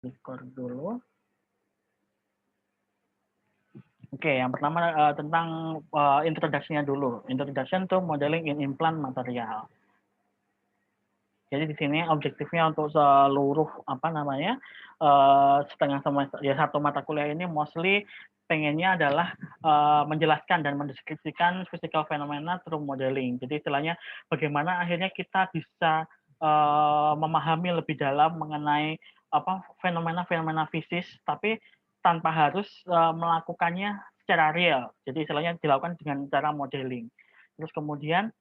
Discord dulu. Oke, yang pertama tentang introduction-nya dulu. Introduction to modeling in implant material. Jadi di sini objektifnya untuk seluruh setengah semester ya satu mata kuliah ini mostly pengennya adalah menjelaskan dan mendeskripsikan physical phenomena through modeling. Jadi istilahnya bagaimana akhirnya kita bisa memahami lebih dalam mengenai fenomena-fenomena fisik, tapi tanpa harus melakukannya secara real. Jadi istilahnya dilakukan dengan cara modeling. Terus kemudian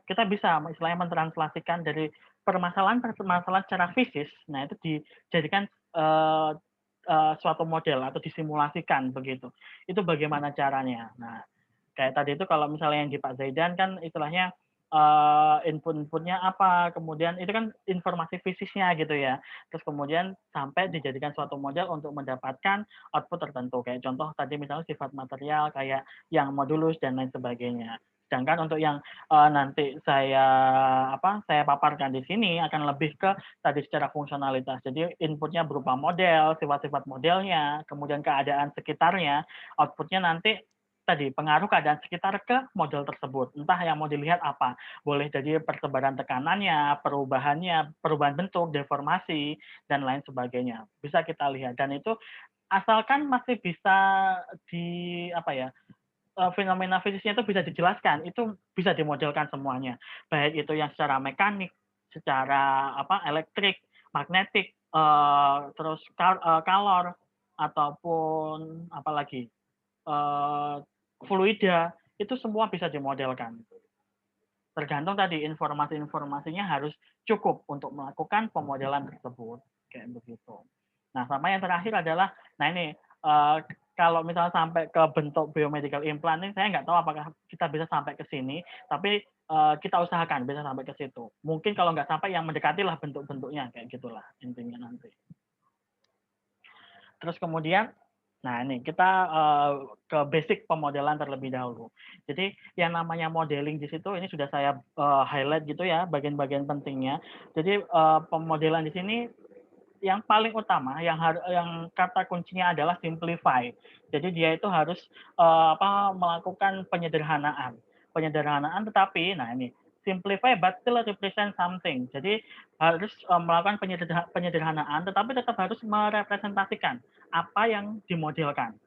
kita bisa istilahnya mentranslasikan dari permasalahan secara fisik, nah itu dijadikan suatu model atau disimulasikan begitu. Itu bagaimana caranya? Nah, kayak tadi itu kalau misalnya yang di Pak Zaidan kan istilahnya input-inputnya apa, kemudian itu kan informasi fisiknya gitu ya. Terus kemudian sampai dijadikan suatu model untuk mendapatkan output tertentu. Kayak contoh tadi misalnya sifat material kayak yang modulus dan lain sebagainya. Sedangkan untuk yang nanti saya paparkan di sini akan lebih ke tadi secara fungsionalitas. Jadi inputnya berupa model, sifat-sifat modelnya, kemudian keadaan sekitarnya, outputnya nanti tadi pengaruh keadaan sekitar ke model tersebut. Entah yang mau dilihat apa. Boleh jadi persebaran tekanannya, perubahan bentuk, deformasi, dan lain sebagainya. Bisa kita lihat. Dan itu asalkan masih bisa di fenomena fisiknya itu bisa dijelaskan, itu bisa dimodelkan semuanya. Baik itu yang secara mekanik, secara elektrik, magnetik, terus kalor, ataupun apalagi fluida, itu semua bisa dimodelkan. Tergantung tadi informasi-informasinya harus cukup untuk melakukan pemodelan tersebut, kayak begitu. Nah, sama yang terakhir adalah, nah ini kalau misalnya sampai ke bentuk biomedical implant ini, saya nggak tahu apakah kita bisa sampai ke sini, tapi kita usahakan bisa sampai ke situ. Mungkin kalau nggak sampai yang mendekati lah bentuk-bentuknya, kayak gitulah intinya nanti. Terus kemudian, nah ini kita ke basic pemodelan terlebih dahulu. Jadi yang namanya modeling di situ ini sudah saya highlight gitu ya bagian-bagian pentingnya. Jadi pemodelan di sini yang paling utama yang kata kuncinya adalah simplify. Jadi dia itu harus melakukan penyederhanaan tetapi nah ini simplify but still represent something. Jadi harus melakukan penyederhanaan tetapi tetap harus merepresentasikan apa yang dimodelkan.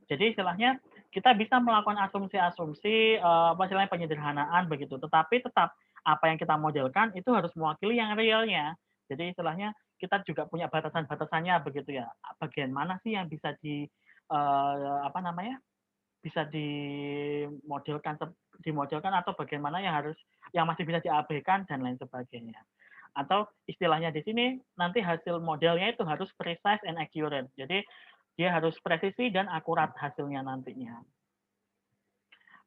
Jadi istilahnya kita bisa melakukan asumsi-asumsi istilahnya penyederhanaan begitu, tetapi tetap apa yang kita modelkan itu harus mewakili yang realnya. Jadi istilahnya kita juga punya batasan-batasannya begitu ya. Bagian mana sih yang bisa bisa dimodelkan atau bagaimana yang masih bisa diabaikan dan lain sebagainya. Atau istilahnya di sini nanti hasil modelnya itu harus precise and accurate. Jadi dia harus presisi dan akurat hasilnya nantinya.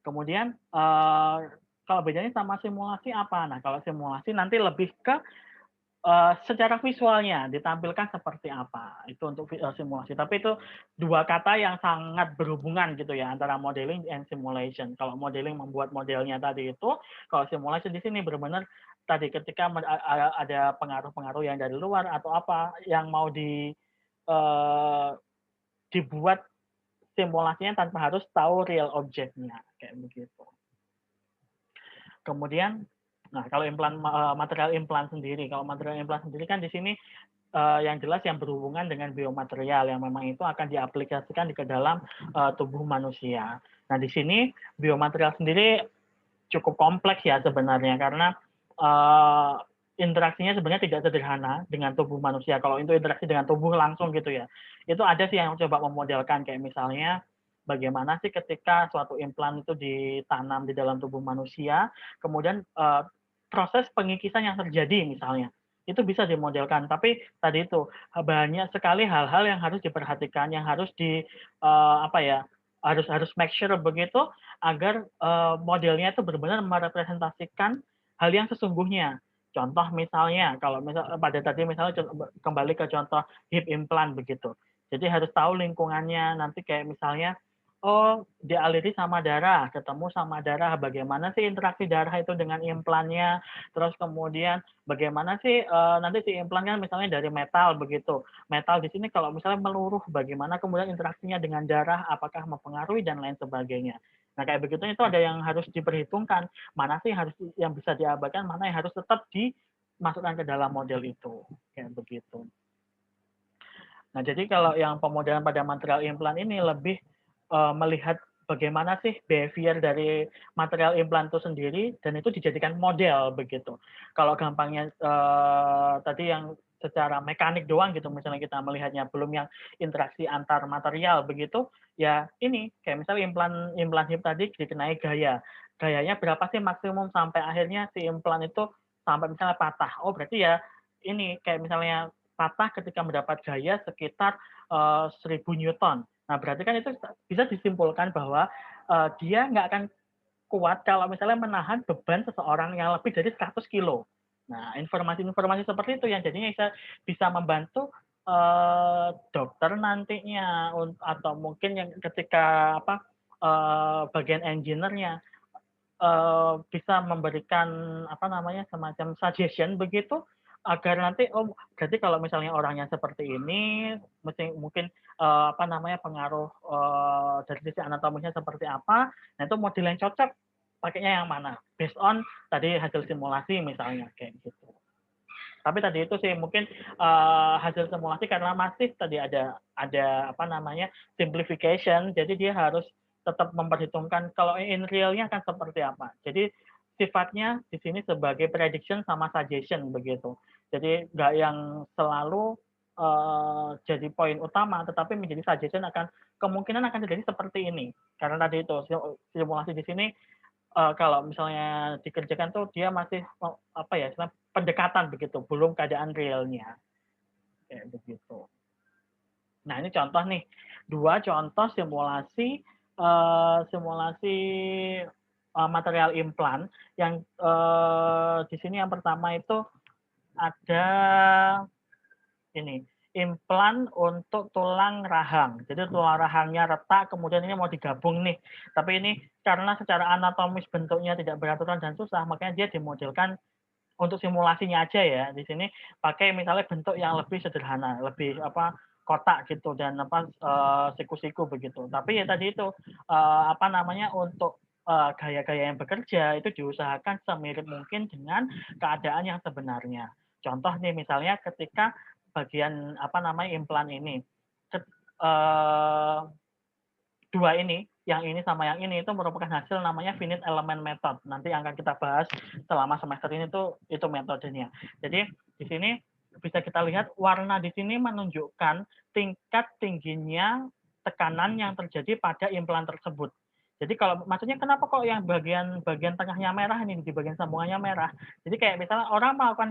Kemudian kalau bedanya sama simulasi apa? Nah, kalau simulasi nanti lebih ke secara visualnya ditampilkan seperti apa itu untuk simulasi. Tapi itu dua kata yang sangat berhubungan gitu ya antara modeling and simulation. Kalau modeling membuat modelnya tadi itu, kalau simulation di sini benar-benar tadi ketika ada pengaruh-pengaruh yang dari luar atau apa yang mau dibuat simulasinya tanpa harus tahu real objeknya kayak begitu. Kemudian, nah kalau material implan sendiri, kan di sini yang jelas yang berhubungan dengan biomaterial yang memang itu akan diaplikasikan ke dalam tubuh manusia. Nah di sini biomaterial sendiri cukup kompleks ya sebenarnya karena interaksinya sebenarnya tidak sederhana dengan tubuh manusia. Kalau itu interaksi dengan tubuh langsung gitu ya, itu ada sih yang coba memodelkan kayak misalnya bagaimana sih ketika suatu implan itu ditanam di dalam tubuh manusia, kemudian proses pengikisan yang terjadi misalnya itu bisa dimodelkan. Tapi tadi itu banyak sekali hal-hal yang harus diperhatikan, yang harus harus make sure begitu agar modelnya itu benar-benar merepresentasikan hal yang sesungguhnya. Contoh misalnya, kalau pada tadi misalnya kembali ke contoh hip implant begitu. Jadi harus tahu lingkungannya nanti kayak misalnya oh, dialiri sama darah, ketemu sama darah, bagaimana sih interaksi darah itu dengan implannya, terus kemudian bagaimana sih nanti si implan kan misalnya dari metal begitu. Metal di sini kalau misalnya meluruh, bagaimana kemudian interaksinya dengan darah, apakah mempengaruhi dan lain sebagainya. Nah, kayak begitu itu ada yang harus diperhitungkan, mana sih yang bisa diabaikan, mana yang harus tetap dimasukkan ke dalam model itu, kayak begitu. Nah, jadi kalau yang pemodelan pada material implan ini lebih melihat bagaimana sih behavior dari material implan itu sendiri dan itu dijadikan model begitu. Kalau gampangnya tadi yang secara mekanik doang gitu misalnya kita melihatnya, belum yang interaksi antar material begitu, ya ini kayak misalnya implan hip tadi dikenai gaya. Gayanya berapa sih maksimum sampai akhirnya si implan itu sampai misalnya patah. Oh, berarti ya ini kayak misalnya patah ketika mendapat gaya sekitar 1000 Newton. Nah, berarti kan itu bisa disimpulkan bahwa dia nggak akan kuat kalau misalnya menahan beban seseorang yang lebih dari 100 kilo. Nah, informasi-informasi seperti itu yang jadinya bisa membantu dokter nantinya atau mungkin yang ketika bagian engineer-nya bisa memberikan apa namanya semacam suggestion begitu agar nanti oh berarti kalau misalnya orangnya seperti ini mungkin apa namanya pengaruh dari sisi anatomisnya seperti apa, nah itu model yang cocok pakainya yang mana based on tadi hasil simulasi misalnya kayak gitu. Tapi tadi itu sih mungkin hasil simulasi karena masih tadi ada apa namanya simplification, jadi dia harus tetap memperhitungkan kalau in realnya akan seperti apa. Jadi sifatnya di sini sebagai prediction sama suggestion begitu. Jadi nggak yang selalu jadi poin utama, tetapi menjadi suggestion akan kemungkinan akan terjadi seperti ini. Karena tadi itu simulasi di sini kalau misalnya dikerjakan tuh dia masih apa ya pendekatan begitu, belum keadaan realnya kayak begitu. Nah ini contoh nih, 2 contoh simulasi simulasi material implan yang di sini yang pertama itu ada ini implan untuk tulang rahang. Jadi tulang rahangnya retak, kemudian ini mau digabung nih. Tapi ini karena secara anatomis bentuknya tidak beraturan dan susah, makanya dia dimodelkan untuk simulasinya aja ya. Di sini pakai misalnya bentuk yang lebih sederhana, lebih apa kotak gitu dan apa siku-siku begitu. Tapi ya tadi itu apa namanya untuk gaya-gaya yang bekerja itu diusahakan semirip mungkin dengan keadaan yang sebenarnya. Contoh nih misalnya ketika bagian apa namanya implan ini dua ini, yang ini sama yang ini itu merupakan hasil namanya finite element method. Nanti yang akan kita bahas selama semester ini tuh itu metodenya. Jadi di sini bisa kita lihat warna di sini menunjukkan tingkat tingginya tekanan yang terjadi pada implan tersebut. Jadi kalau maksudnya kenapa kok yang bagian tengahnya merah ini di bagian sambungannya merah? Jadi kayak misalnya orang melakukan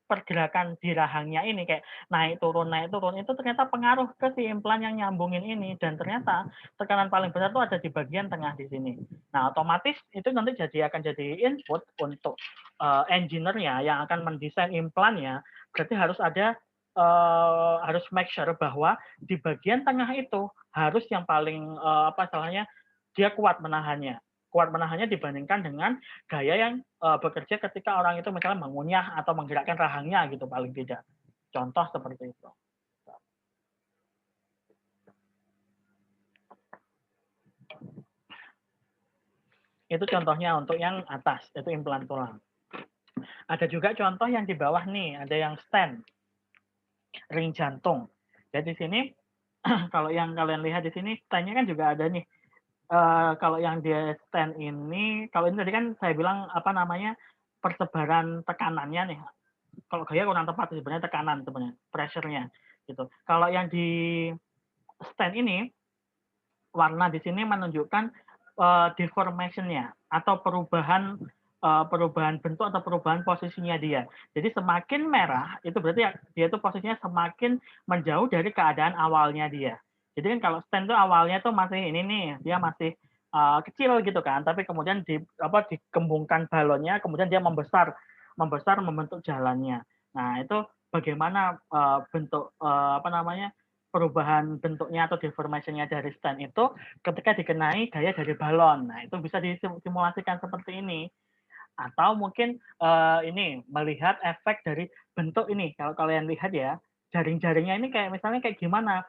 pergerakan di rahangnya ini kayak naik turun itu ternyata pengaruh ke si implan yang nyambungin ini dan ternyata tekanan paling besar itu ada di bagian tengah di sini. Nah, otomatis itu nanti akan jadi input untuk engineer-nya yang akan mendesain implannya, berarti harus ada harus make sure bahwa di bagian tengah itu harus yang paling apa salahnya dia kuat menahannya dibandingkan dengan gaya yang bekerja ketika orang itu misalnya mengunyah atau menggerakkan rahangnya gitu paling tidak. Contoh seperti itu. Itu contohnya untuk yang atas, itu implan tulang. Ada juga contoh yang di bawah nih, ada yang stent, ring jantung. Jadi di sini kalau yang kalian lihat di sini stentnya kan juga ada nih. Kalau yang di stent ini, kalau ini tadi kan saya bilang apa namanya persebaran tekanannya nih. Kalau gaya kurang tepat sebenarnya tekanan sebenarnya, pressure-nya gitu. Kalau yang di stent ini warna di sini menunjukkan deformation-nya atau perubahan bentuk atau perubahan posisinya dia. Jadi semakin merah itu berarti dia itu posisinya semakin menjauh dari keadaan awalnya dia. Jadi kan kalau stent itu awalnya tuh masih ini nih, dia masih kecil gitu kan, tapi kemudian dikembungkan balonnya, kemudian dia membesar membentuk jalannya. Nah, itu bagaimana bentuk apa namanya perubahan bentuknya atau deformation-nya dari stand itu ketika dikenai gaya dari balon. Nah, itu bisa disimulasikan seperti ini. Atau mungkin ini melihat efek dari bentuk ini. Kalau kalian lihat ya, jaring-jaringnya ini kayak misalnya kayak gimana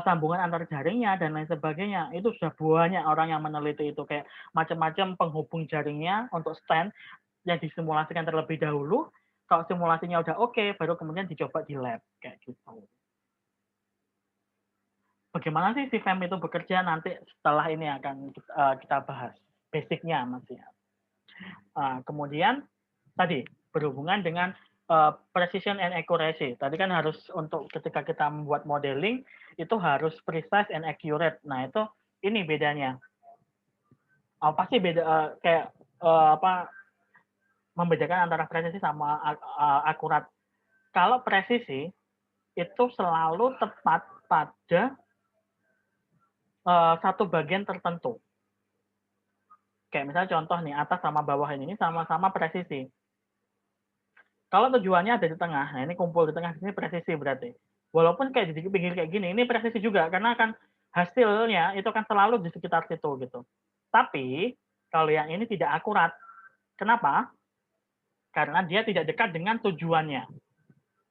sambungan antar jaringnya dan lain sebagainya. Itu sudah banyak orang yang meneliti itu kayak macam-macam penghubung jaringnya untuk stand yang disimulasikan terlebih dahulu. Kalau simulasinya udah oke, baru kemudian dicoba di lab kayak gitu. Bagaimana sih si FEM itu bekerja nanti setelah ini akan kita bahas basicnya masih. Kemudian tadi berhubungan dengan precision and accuracy. Tadi kan harus untuk ketika kita membuat modeling itu harus precise and accurate. Nah itu ini bedanya. Pasti beda kayak apa membedakan antara presisi sama akurat. Kalau presisi itu selalu tepat pada satu bagian tertentu. Kayak misalnya contoh nih, atas sama bawah ini sama-sama presisi. Kalau tujuannya ada di tengah, nah ini kumpul di tengah, ini presisi berarti. Walaupun kayak di pinggir kayak gini, ini presisi juga, karena kan hasilnya itu kan selalu di sekitar situ gitu. Tapi, kalau yang ini tidak akurat. Kenapa? Karena dia tidak dekat dengan tujuannya.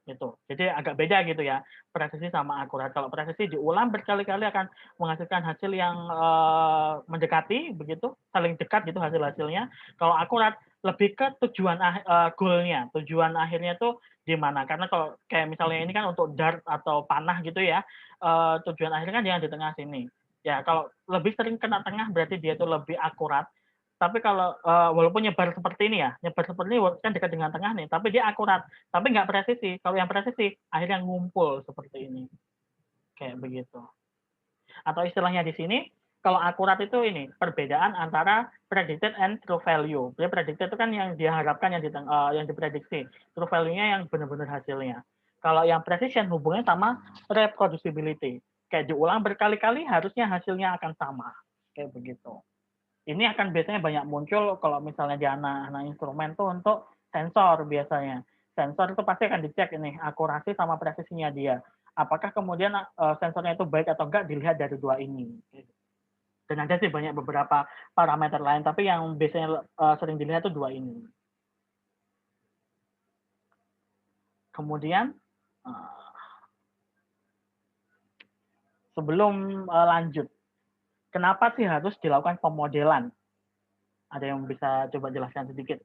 Gitu. Jadi agak beda gitu ya, presisi sama akurat. Kalau presisi diulang berkali-kali akan menghasilkan hasil yang mendekati begitu, saling dekat gitu hasil-hasilnya. Kalau akurat lebih ke tujuan goalnya, tujuan akhirnya tuh di mana. Karena kalau kayak misalnya ini kan untuk dart atau panah gitu ya, tujuan akhirnya kan yang di tengah sini. Ya kalau lebih sering kena tengah berarti dia itu lebih akurat. Tapi kalau walaupun nyebar seperti ini ya, nyebar seperti ini kan dekat dengan tengah nih, tapi dia akurat, tapi nggak presisi. Kalau yang presisi, akhirnya ngumpul seperti ini, kayak begitu. Atau istilahnya di sini, kalau akurat itu ini perbedaan antara predicted and true value. Jadi predicted itu kan yang diharapkan, yang diprediksi. True value-nya yang benar-benar hasilnya. Kalau yang precision hubungannya sama reproducibility. Kayak diulang berkali-kali, harusnya hasilnya akan sama, kayak begitu. Ini akan biasanya banyak muncul kalau misalnya di anak-anak instrumen tuh untuk sensor biasanya. Sensor itu pasti akan dicek ini akurasi sama presisinya dia. Apakah kemudian sensornya itu baik atau enggak dilihat dari dua ini. Dan ada sih banyak beberapa parameter lain, tapi yang biasanya sering dilihat itu dua ini. Kemudian sebelum lanjut, kenapa sih harus dilakukan pemodelan? Ada yang bisa coba jelaskan sedikit?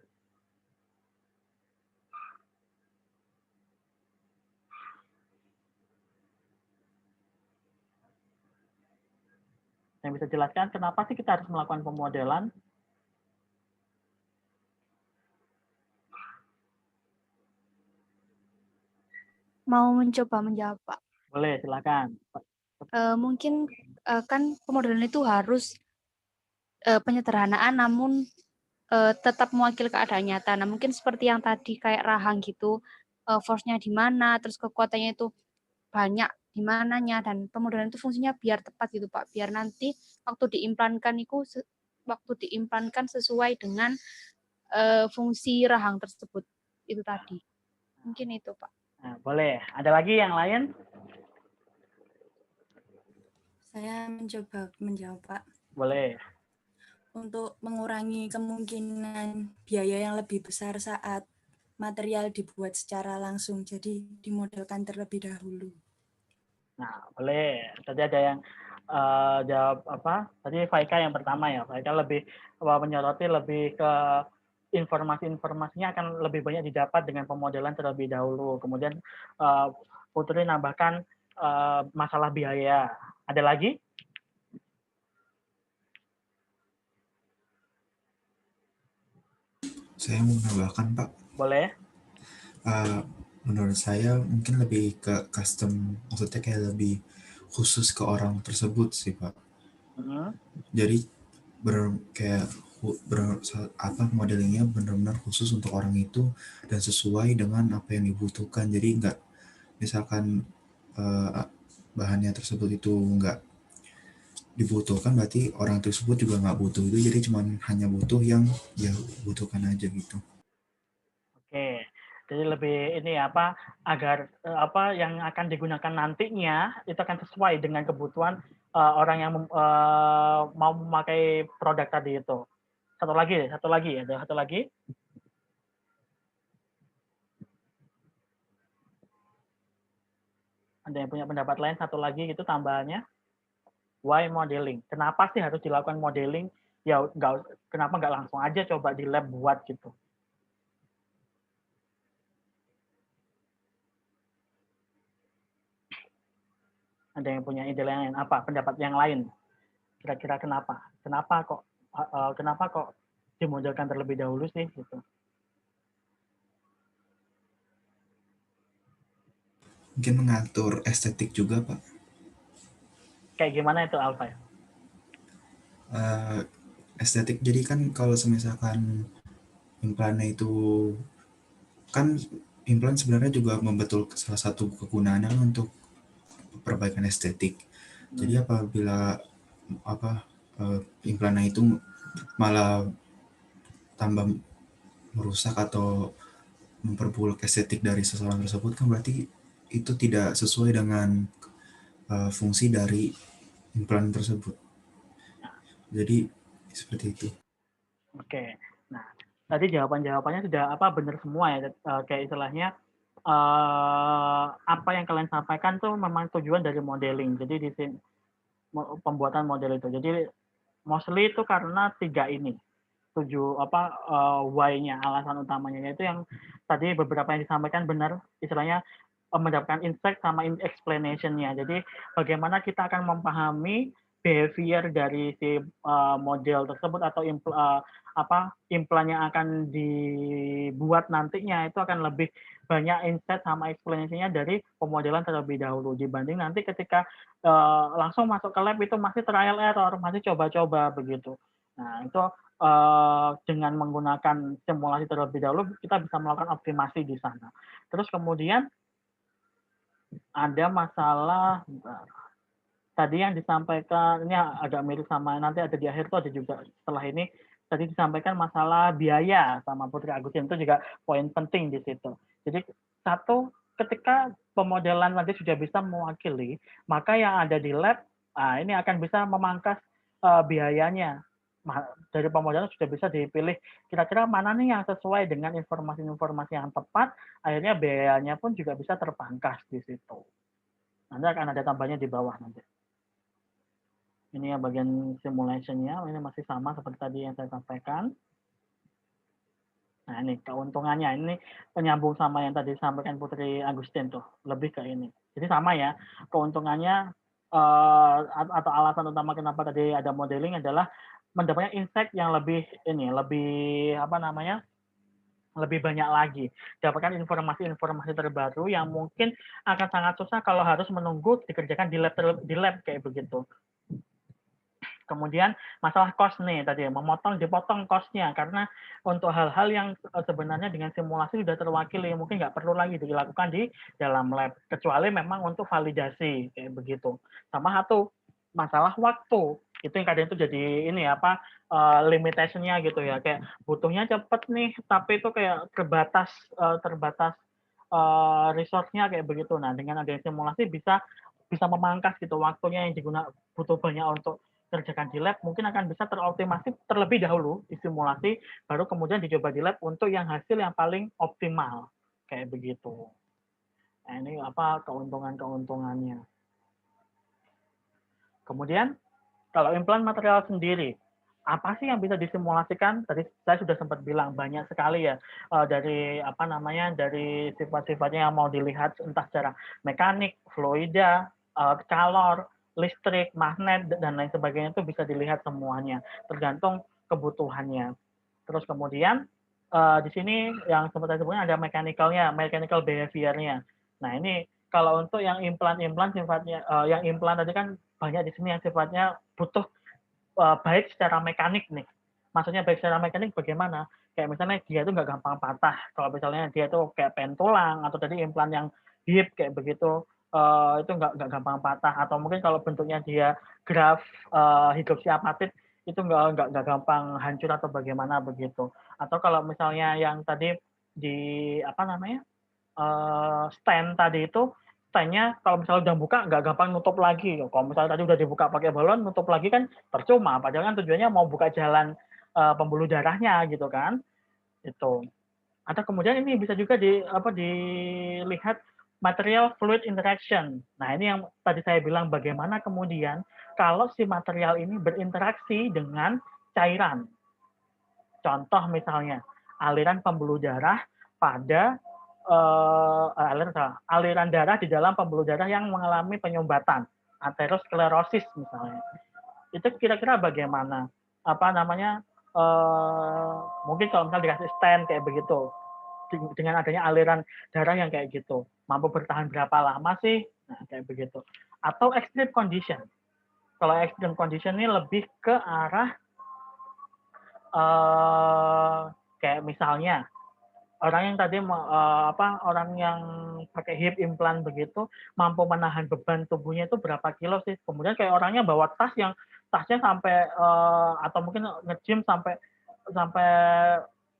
Yang bisa jelaskan kenapa sih kita harus melakukan pemodelan? Mau mencoba menjawab, Pak? Boleh, silakan. Mungkin kan pemodelan itu harus penyederhanaan namun tetap mewakili keadaan nyata. Nah, mungkin seperti yang tadi kayak rahang gitu, force-nya di mana, terus kekuatannya itu banyak di mananya, dan pemodelan itu fungsinya biar tepat gitu, Pak. Biar nanti waktu diimplankan sesuai dengan fungsi rahang tersebut itu tadi. Mungkin itu, Pak. Nah, boleh. Ada lagi yang lain? Saya mencoba menjawab, Pak. Boleh. Untuk mengurangi kemungkinan biaya yang lebih besar saat material dibuat secara langsung, jadi dimodelkan terlebih dahulu. Nah, boleh. Tadi ada yang jawab apa? Tadi Faika yang pertama ya. Faika lebih menyoroti lebih ke informasi-informasinya akan lebih banyak didapat dengan pemodelan terlebih dahulu. Kemudian Putri nambahkan masalah biaya. Ada lagi? Saya mau menambahkan, Pak. Boleh. Menurut saya mungkin lebih ke custom, maksudnya kayak lebih khusus ke orang tersebut sih, Pak. Jadi modelingnya benar-benar khusus untuk orang itu dan sesuai dengan apa yang dibutuhkan. Jadi nggak misalkan bahannya tersebut itu nggak dibutuhkan, berarti orang tersebut juga nggak butuh itu, jadi cuma hanya butuh yang dia butuhkan aja gitu. Oke, Jadi lebih ini apa agar apa yang akan digunakan nantinya itu akan sesuai dengan kebutuhan orang yang mau memakai produk tadi itu. Satu lagi, ada satu lagi. Ada yang punya pendapat lain satu lagi gitu tambahannya? Why modeling? Kenapa sih harus dilakukan modeling? Ya kenapa nggak langsung aja coba di lab buat gitu? Ada yang punya ide lain apa? Pendapat yang lain? Kira-kira kenapa? Kenapa kok dimodelkan terlebih dahulu sih gitu? Mungkin mengatur estetik juga, Pak. Kayak gimana itu Alfa? Estetik, jadi kan kalau misalkan implannya itu kan implan sebenarnya juga membetul salah satu kegunaannya untuk perbaikan estetik. Jadi apabila implannya itu malah tambah merusak atau memperburuk estetik dari seseorang tersebut, kan berarti itu tidak sesuai dengan fungsi dari implan tersebut. Jadi seperti itu. Oke. Nah, tadi jawabannya sudah benar semua ya. Kayak istilahnya apa yang kalian sampaikan tuh memang tujuan dari modeling. Jadi di sini pembuatan model itu. Jadi mostly itu karena 3 ini. Why-nya, alasan utamanya yaitu yang tadi beberapa yang disampaikan benar, istilahnya mendapatkan insight sama explanation-nya. Jadi bagaimana kita akan memahami behavior dari si model tersebut atau implan yang akan dibuat nantinya itu akan lebih banyak insight sama explanation-nya dari pemodelan terlebih dahulu dibanding nanti ketika langsung masuk ke lab itu masih trial error, masih coba-coba begitu. Nah, itu dengan menggunakan simulasi terlebih dahulu kita bisa melakukan optimasi di sana. Terus kemudian ada masalah tadi yang disampaikan, ini agak mirip sama nanti ada di akhir tuh ada juga setelah ini, tadi disampaikan masalah biaya sama Putri Agustin, itu juga poin penting di situ. Jadi satu, ketika pemodelan nanti sudah bisa mewakili, maka yang ada di lab, ini akan bisa memangkas biayanya. Dari pemodelan sudah bisa dipilih kira-kira mana nih yang sesuai dengan informasi-informasi yang tepat, akhirnya biayanya pun juga bisa terpangkas di situ. Nanti akan ada tambahnya di bawah nanti. Ini yang bagian simulation-nya, ini masih sama seperti tadi yang saya sampaikan. Nah ini keuntungannya, ini penyambung sama yang tadi disampaikan Putri Agustin tuh, lebih ke ini. Jadi sama ya, keuntungannya atau alasan utama kenapa tadi ada modeling adalah mendapatkan insight yang lebih lebih banyak lagi, dapatkan informasi-informasi terbaru yang mungkin akan sangat susah kalau harus menunggu dikerjakan di lab kayak begitu. Kemudian masalah cost nih tadi, dipotong cost-nya karena untuk hal-hal yang sebenarnya dengan simulasi sudah terwakili, mungkin nggak perlu lagi dilakukan di dalam lab, kecuali memang untuk validasi kayak begitu. Sama satu masalah waktu, itu yang kadang itu jadi ini limitation-nya gitu ya, kayak butuhnya cepet nih, tapi itu kayak terbatas resource-nya kayak begitu. Nah, dengan adanya simulasi bisa memangkas gitu waktunya yang butuh banyak untuk kerjakan di lab, mungkin akan bisa teroptimasi terlebih dahulu di simulasi, baru kemudian dicoba di lab untuk yang hasil yang paling optimal kayak begitu. Nah, ini keuntungannya. Kemudian kalau implan material sendiri, apa sih yang bisa disimulasikan? Tadi saya sudah sempat bilang banyak sekali ya dari dari sifat-sifatnya yang mau dilihat, entah secara mekanik, fluida, calor, listrik, magnet dan lain sebagainya, itu bisa dilihat semuanya tergantung kebutuhannya. Terus kemudian di sini yang sempat saya sebutkan ada mechanical behavior-nya. Nah ini kalau untuk yang implan sifatnya yang implan tadi kan banyak di sini yang sifatnya butuh baik secara mekanik nih. Maksudnya baik secara mekanik bagaimana? Kayak misalnya dia itu nggak gampang patah. Kalau misalnya dia tuh kayak pentulang atau tadi implan yang hip kayak begitu, itu nggak gampang patah. Atau mungkin kalau bentuknya dia graft hidroksiapatit itu nggak gampang hancur atau bagaimana begitu. Atau kalau misalnya yang tadi apa namanya, stand tadi itu, stand-nya kalau misalnya udah buka nggak gampang nutup lagi. Kalau misalnya tadi udah dibuka pakai balon, nutup lagi kan percuma. Padahal kan tujuannya mau buka jalan pembuluh darahnya gitu kan. Itu. Atau kemudian ini bisa juga dilihat material fluid interaction. Nah, ini yang tadi saya bilang bagaimana kemudian kalau si material ini berinteraksi dengan cairan. Contoh misalnya aliran pembuluh darah pada aliran darah di dalam pembuluh darah yang mengalami penyumbatan, aterosklerosis misalnya. Itu kira-kira bagaimana? Apa namanya? Mungkin kalau misalnya dikasih stent kayak begitu, dengan adanya aliran darah yang kayak gitu, mampu bertahan berapa lama sih? Nah, kayak begitu. Atau extreme condition. Kalau extreme condition ini lebih ke arah kayak misalnya orang yang tadi orang yang pakai hip implant begitu mampu menahan beban tubuhnya itu berapa kilo sih? Kemudian kayak orangnya bawa tasnya sampai atau mungkin nge-gym sampai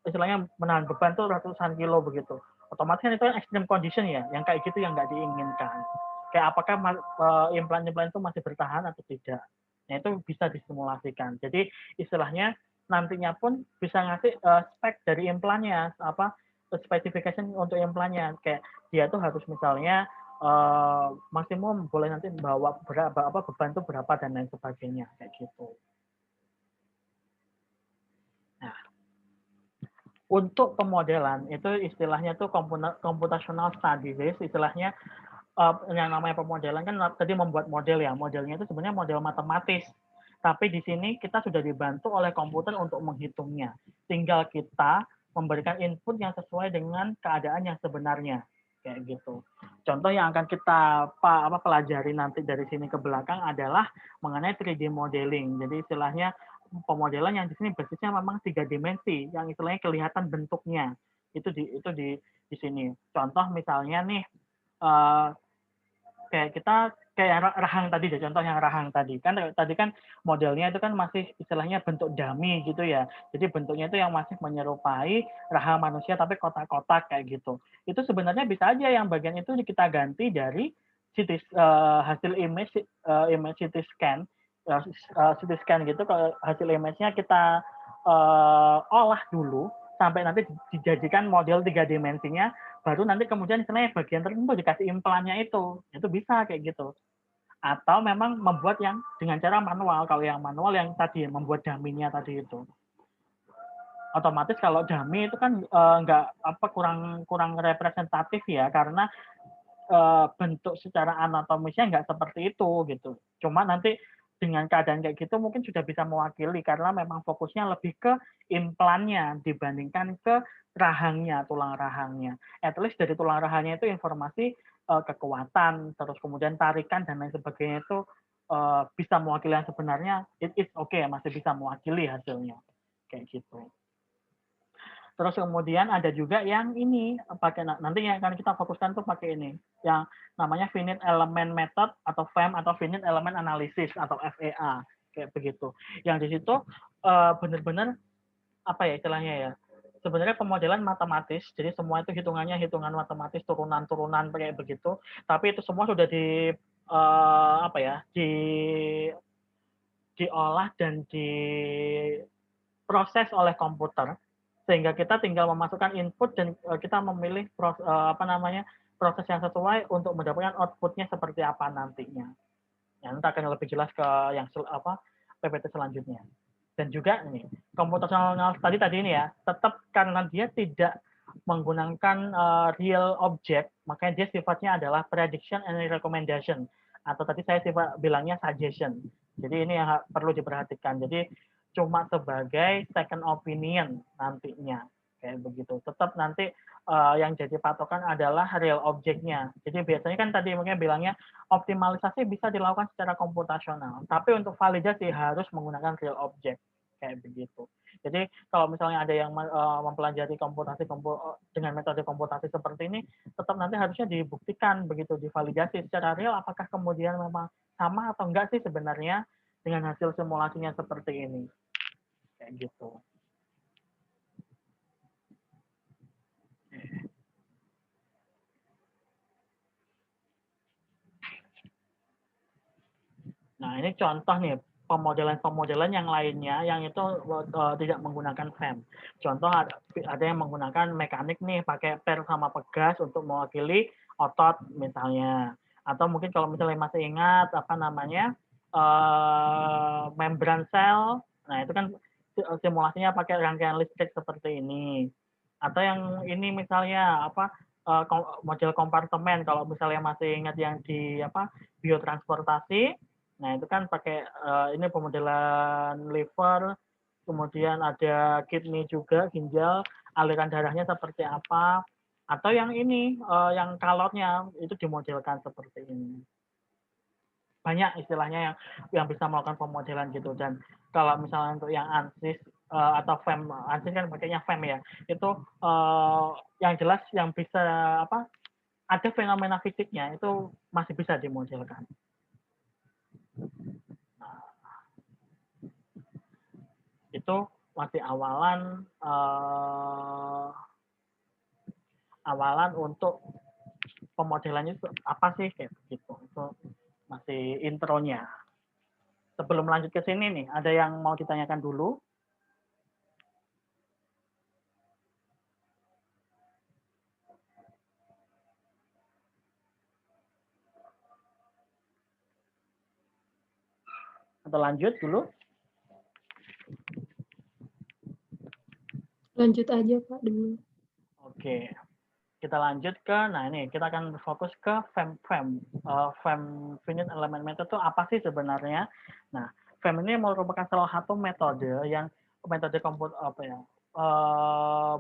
istilahnya menahan beban tuh ratusan kilo begitu. Otomatis kan itu extreme condition ya, yang kayak gitu yang nggak diinginkan. Kayak apakah implan-implan itu masih bertahan atau tidak? Nah, itu bisa disimulasikan. Jadi istilahnya nantinya pun bisa ngasih spek dari implannya, specification untuk implannya. Kayak dia tuh harus misalnya maksimum boleh nanti bawa berapa beban tuh berapa dan lain sebagainya kayak gitu. Nah, untuk pemodelan itu istilahnya tuh computational studies, istilahnya yang namanya pemodelan kan tadi membuat model ya, modelnya itu sebenarnya model matematis. Tapi di sini kita sudah dibantu oleh komputer untuk menghitungnya. Tinggal kita memberikan input yang sesuai dengan keadaan yang sebenarnya, kayak gitu. Contoh yang akan kita pelajari nanti dari sini ke belakang adalah mengenai 3D modeling. Jadi istilahnya pemodelan yang di sini basisnya memang 3 dimensi, yang istilahnya kelihatan bentuknya. Itu di sini. Contoh misalnya nih kayak rahang tadi, contoh yang rahang tadi kan modelnya itu kan masih istilahnya bentuk dummy gitu ya. Jadi bentuknya itu yang masih menyerupai rahang manusia tapi kotak-kotak kayak gitu. Itu sebenarnya bisa aja yang bagian itu kita ganti dari hasil image CT scan CT scan gitu. Kalau hasil image-nya kita olah dulu sampai nanti dijadikan model 3 dimensinya, baru nanti kemudian istilahnya bagian tertentu dikasih implannya itu bisa kayak gitu. Atau memang membuat yang dengan cara manual. Kalau yang manual yang tadi membuat dummy-nya tadi itu, otomatis kalau dummy itu kan kurang representatif ya, karena bentuk secara anatomisnya nggak seperti itu gitu. Cuma nanti dengan keadaan kayak gitu mungkin sudah bisa mewakili karena memang fokusnya lebih ke implannya dibandingkan ke rahangnya, tulang rahangnya. At least dari tulang rahangnya itu informasi kekuatan, terus kemudian tarikan dan lain sebagainya itu bisa mewakili yang sebenarnya. It's okay, masih bisa mewakili hasilnya kayak gitu. Terus kemudian ada juga yang ini pakai nanti yang akan kita fokuskan tuh pakai ini yang namanya finite element method atau FEM atau finite element analysis atau FEA kayak begitu. Yang di situ benar-benar apa ya istilahnya ya, sebenarnya pemodelan matematis, jadi semua itu hitungannya hitungan matematis turunan-turunan kayak begitu, tapi itu semua sudah diolah dan diproses oleh komputer sehingga kita tinggal memasukkan input dan kita memilih proses yang sesuai untuk mendapatkan outputnya seperti apa nantinya. Ya, nanti akan lebih jelas ke yang PPT selanjutnya. Dan juga ini computational tadi ini ya, tetap karena dia tidak menggunakan real object, makanya dia sifatnya adalah prediction and recommendation, atau tadi saya bilangnya suggestion. Jadi ini yang perlu diperhatikan. Jadi cuma sebagai second opinion nantinya kayak begitu. Tetap nanti yang jadi patokan adalah real object-nya. Jadi biasanya kan tadi mungkin bilangnya optimalisasi bisa dilakukan secara komputasional, tapi untuk validasi harus menggunakan real object kayak begitu. Jadi kalau misalnya ada yang mempelajari komputasi dengan metode komputasi seperti ini, tetap nanti harusnya dibuktikan begitu, divalidasi secara real apakah kemudian memang sama atau enggak sih sebenarnya dengan hasil simulasinya seperti ini. Kayak gitu. Nah, ini contoh nih pemodelan-pemodelan yang lainnya yang itu tidak menggunakan FEM. Contoh ada yang menggunakan mekanik nih, pakai per sama pegas untuk mewakili otot misalnya. Atau mungkin kalau misalnya masih ingat apa namanya membran sel, nah itu kan simulasinya pakai rangkaian listrik seperti ini. Atau yang ini misalnya apa model kompartemen, kalau misalnya masih ingat yang di apa biotransportasi. Nah, itu kan pakai ini pemodelan liver, kemudian ada kidney juga, ginjal, aliran darahnya seperti apa, atau yang ini, yang kalotnya itu dimodelkan seperti ini. Banyak istilahnya yang bisa melakukan pemodelan gitu. Dan kalau misalnya untuk yang ANSYS atau FEM, ANSYS kan pakainya FEM ya, itu yang jelas yang bisa apa ada fenomena fisiknya itu masih bisa dimodelkan. Itu masih awalan untuk pemodelannya apa sih kayak begitu. Itu masih intronya. Sebelum lanjut ke sini nih, ada yang mau ditanyakan dulu? Atau lanjut dulu? Lanjut aja Pak dulu. Oke, kita lanjut ke, nah ini kita akan fokus ke FEM finite element method itu apa sih sebenarnya? Nah, FEM ini merupakan salah satu metode komputer apa ya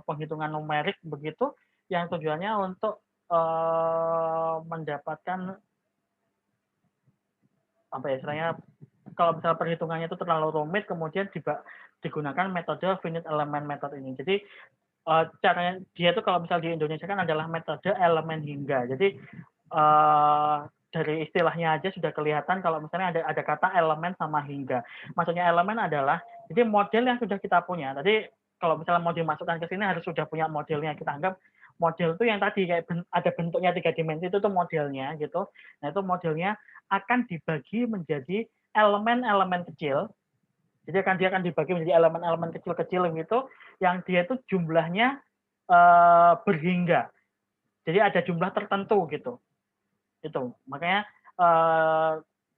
penghitungan numerik begitu yang tujuannya untuk mendapatkan apa ya istilahnya kalau misalnya perhitungannya itu terlalu rumit kemudian digunakan metode finite element method ini. Jadi caranya dia itu kalau misal di Indonesia kan adalah metode elemen hingga. Jadi dari istilahnya aja sudah kelihatan kalau misalnya ada kata elemen sama hingga. Maksudnya elemen adalah jadi model yang sudah kita punya. Tadi kalau misalnya mau dimasukkan ke sini harus sudah punya modelnya. Kita anggap model itu yang tadi kayak ada bentuknya 3 dimensi itu tuh modelnya gitu. Nah, itu modelnya akan dibagi menjadi elemen-elemen kecil. Jadi dia akan dibagi menjadi elemen-elemen kecil-kecil gitu, yang dia itu jumlahnya berhingga. Jadi ada jumlah tertentu gitu. Itu makanya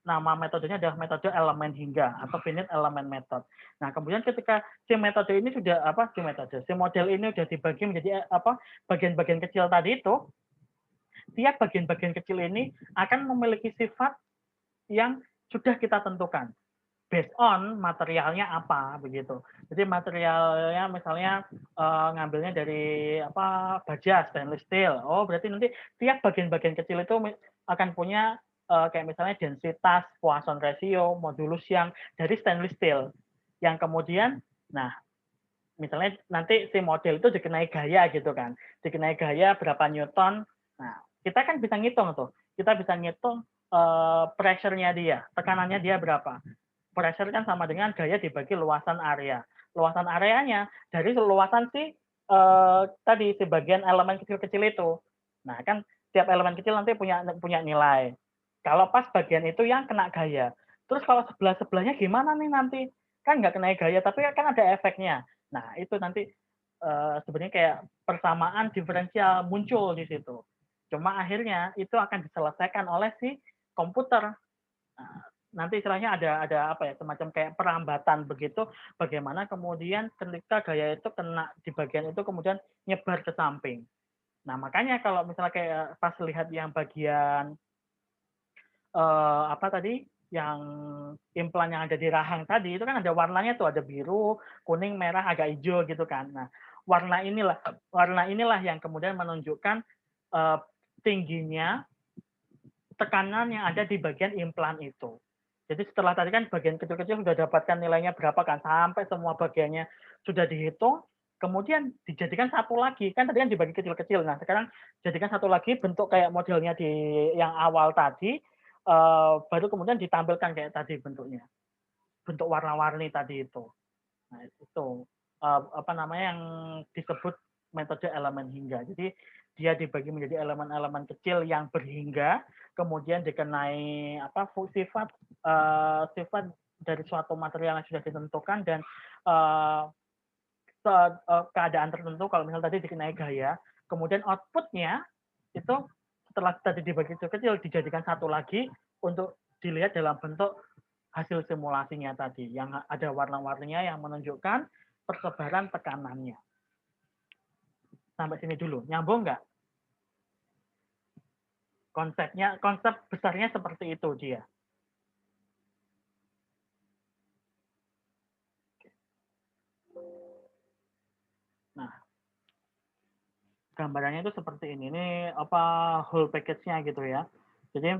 nama metodenya adalah metode elemen hingga atau finite element method. Nah, kemudian ketika si metode ini sudah si model ini sudah dibagi menjadi bagian-bagian kecil tadi itu, tiap bagian-bagian kecil ini akan memiliki sifat yang sudah kita tentukan based on materialnya apa begitu. Jadi materialnya misalnya ngambilnya dari baja, stainless steel. Oh, berarti nanti tiap bagian-bagian kecil itu akan punya kayak misalnya densitas, Poisson ratio, modulus yang dari stainless steel. Yang kemudian misalnya nanti si model itu dikenai gaya gitu kan. Dikenai gaya berapa newton. Nah, kita kan bisa ngitung tuh. Kita bisa ngitung pressure-nya dia, tekanannya dia berapa. Pressure kan sama dengan gaya dibagi luasan area. Luasan areanya dari luasan tadi si bagian elemen kecil-kecil itu. Nah, kan tiap elemen kecil nanti punya nilai. Kalau pas bagian itu yang kena gaya. Terus kalau sebelah-sebelahnya gimana nih nanti? Kan nggak kena gaya, tapi kan ada efeknya. Nah, itu nanti sebenarnya kayak persamaan diferensial muncul di situ. Cuma akhirnya itu akan diselesaikan oleh si komputer. Nah, nanti istilahnya ada semacam kayak perambatan begitu, bagaimana kemudian ketika gaya itu kena di bagian itu kemudian nyebar ke samping. Nah, makanya kalau misalnya kayak pas lihat yang bagian yang implan yang ada di rahang tadi itu kan ada warnanya tuh, ada biru, kuning, merah, agak hijau gitu kan. Nah, warna inilah yang kemudian menunjukkan tingginya tekanan yang ada di bagian implan itu. Jadi setelah tadi kan bagian kecil-kecil sudah dapatkan nilainya berapa kan, sampai semua bagiannya sudah dihitung, kemudian dijadikan satu lagi. Kan tadi kan dibagi kecil-kecil. Nah, sekarang jadikan satu lagi bentuk kayak modelnya di yang awal tadi, baru kemudian ditampilkan kayak tadi bentuknya. Bentuk warna-warni tadi itu. Nah, itu yang disebut metode elemen hingga. Jadi dia dibagi menjadi elemen-elemen kecil yang berhingga, kemudian dikenai sifat sifat dari suatu material yang sudah ditentukan dan keadaan tertentu. Kalau misalnya tadi dikenai gaya, kemudian outputnya itu setelah tadi dibagi kecil-kecil dijadikan satu lagi untuk dilihat dalam bentuk hasil simulasinya tadi yang ada warna-warninya yang menunjukkan persebaran tekanannya. Sampai sini dulu, nyambung nggak? Konsep besarnya seperti itu dia. Nah, gambarannya itu seperti ini. Ini apa whole package-nya gitu ya. Jadi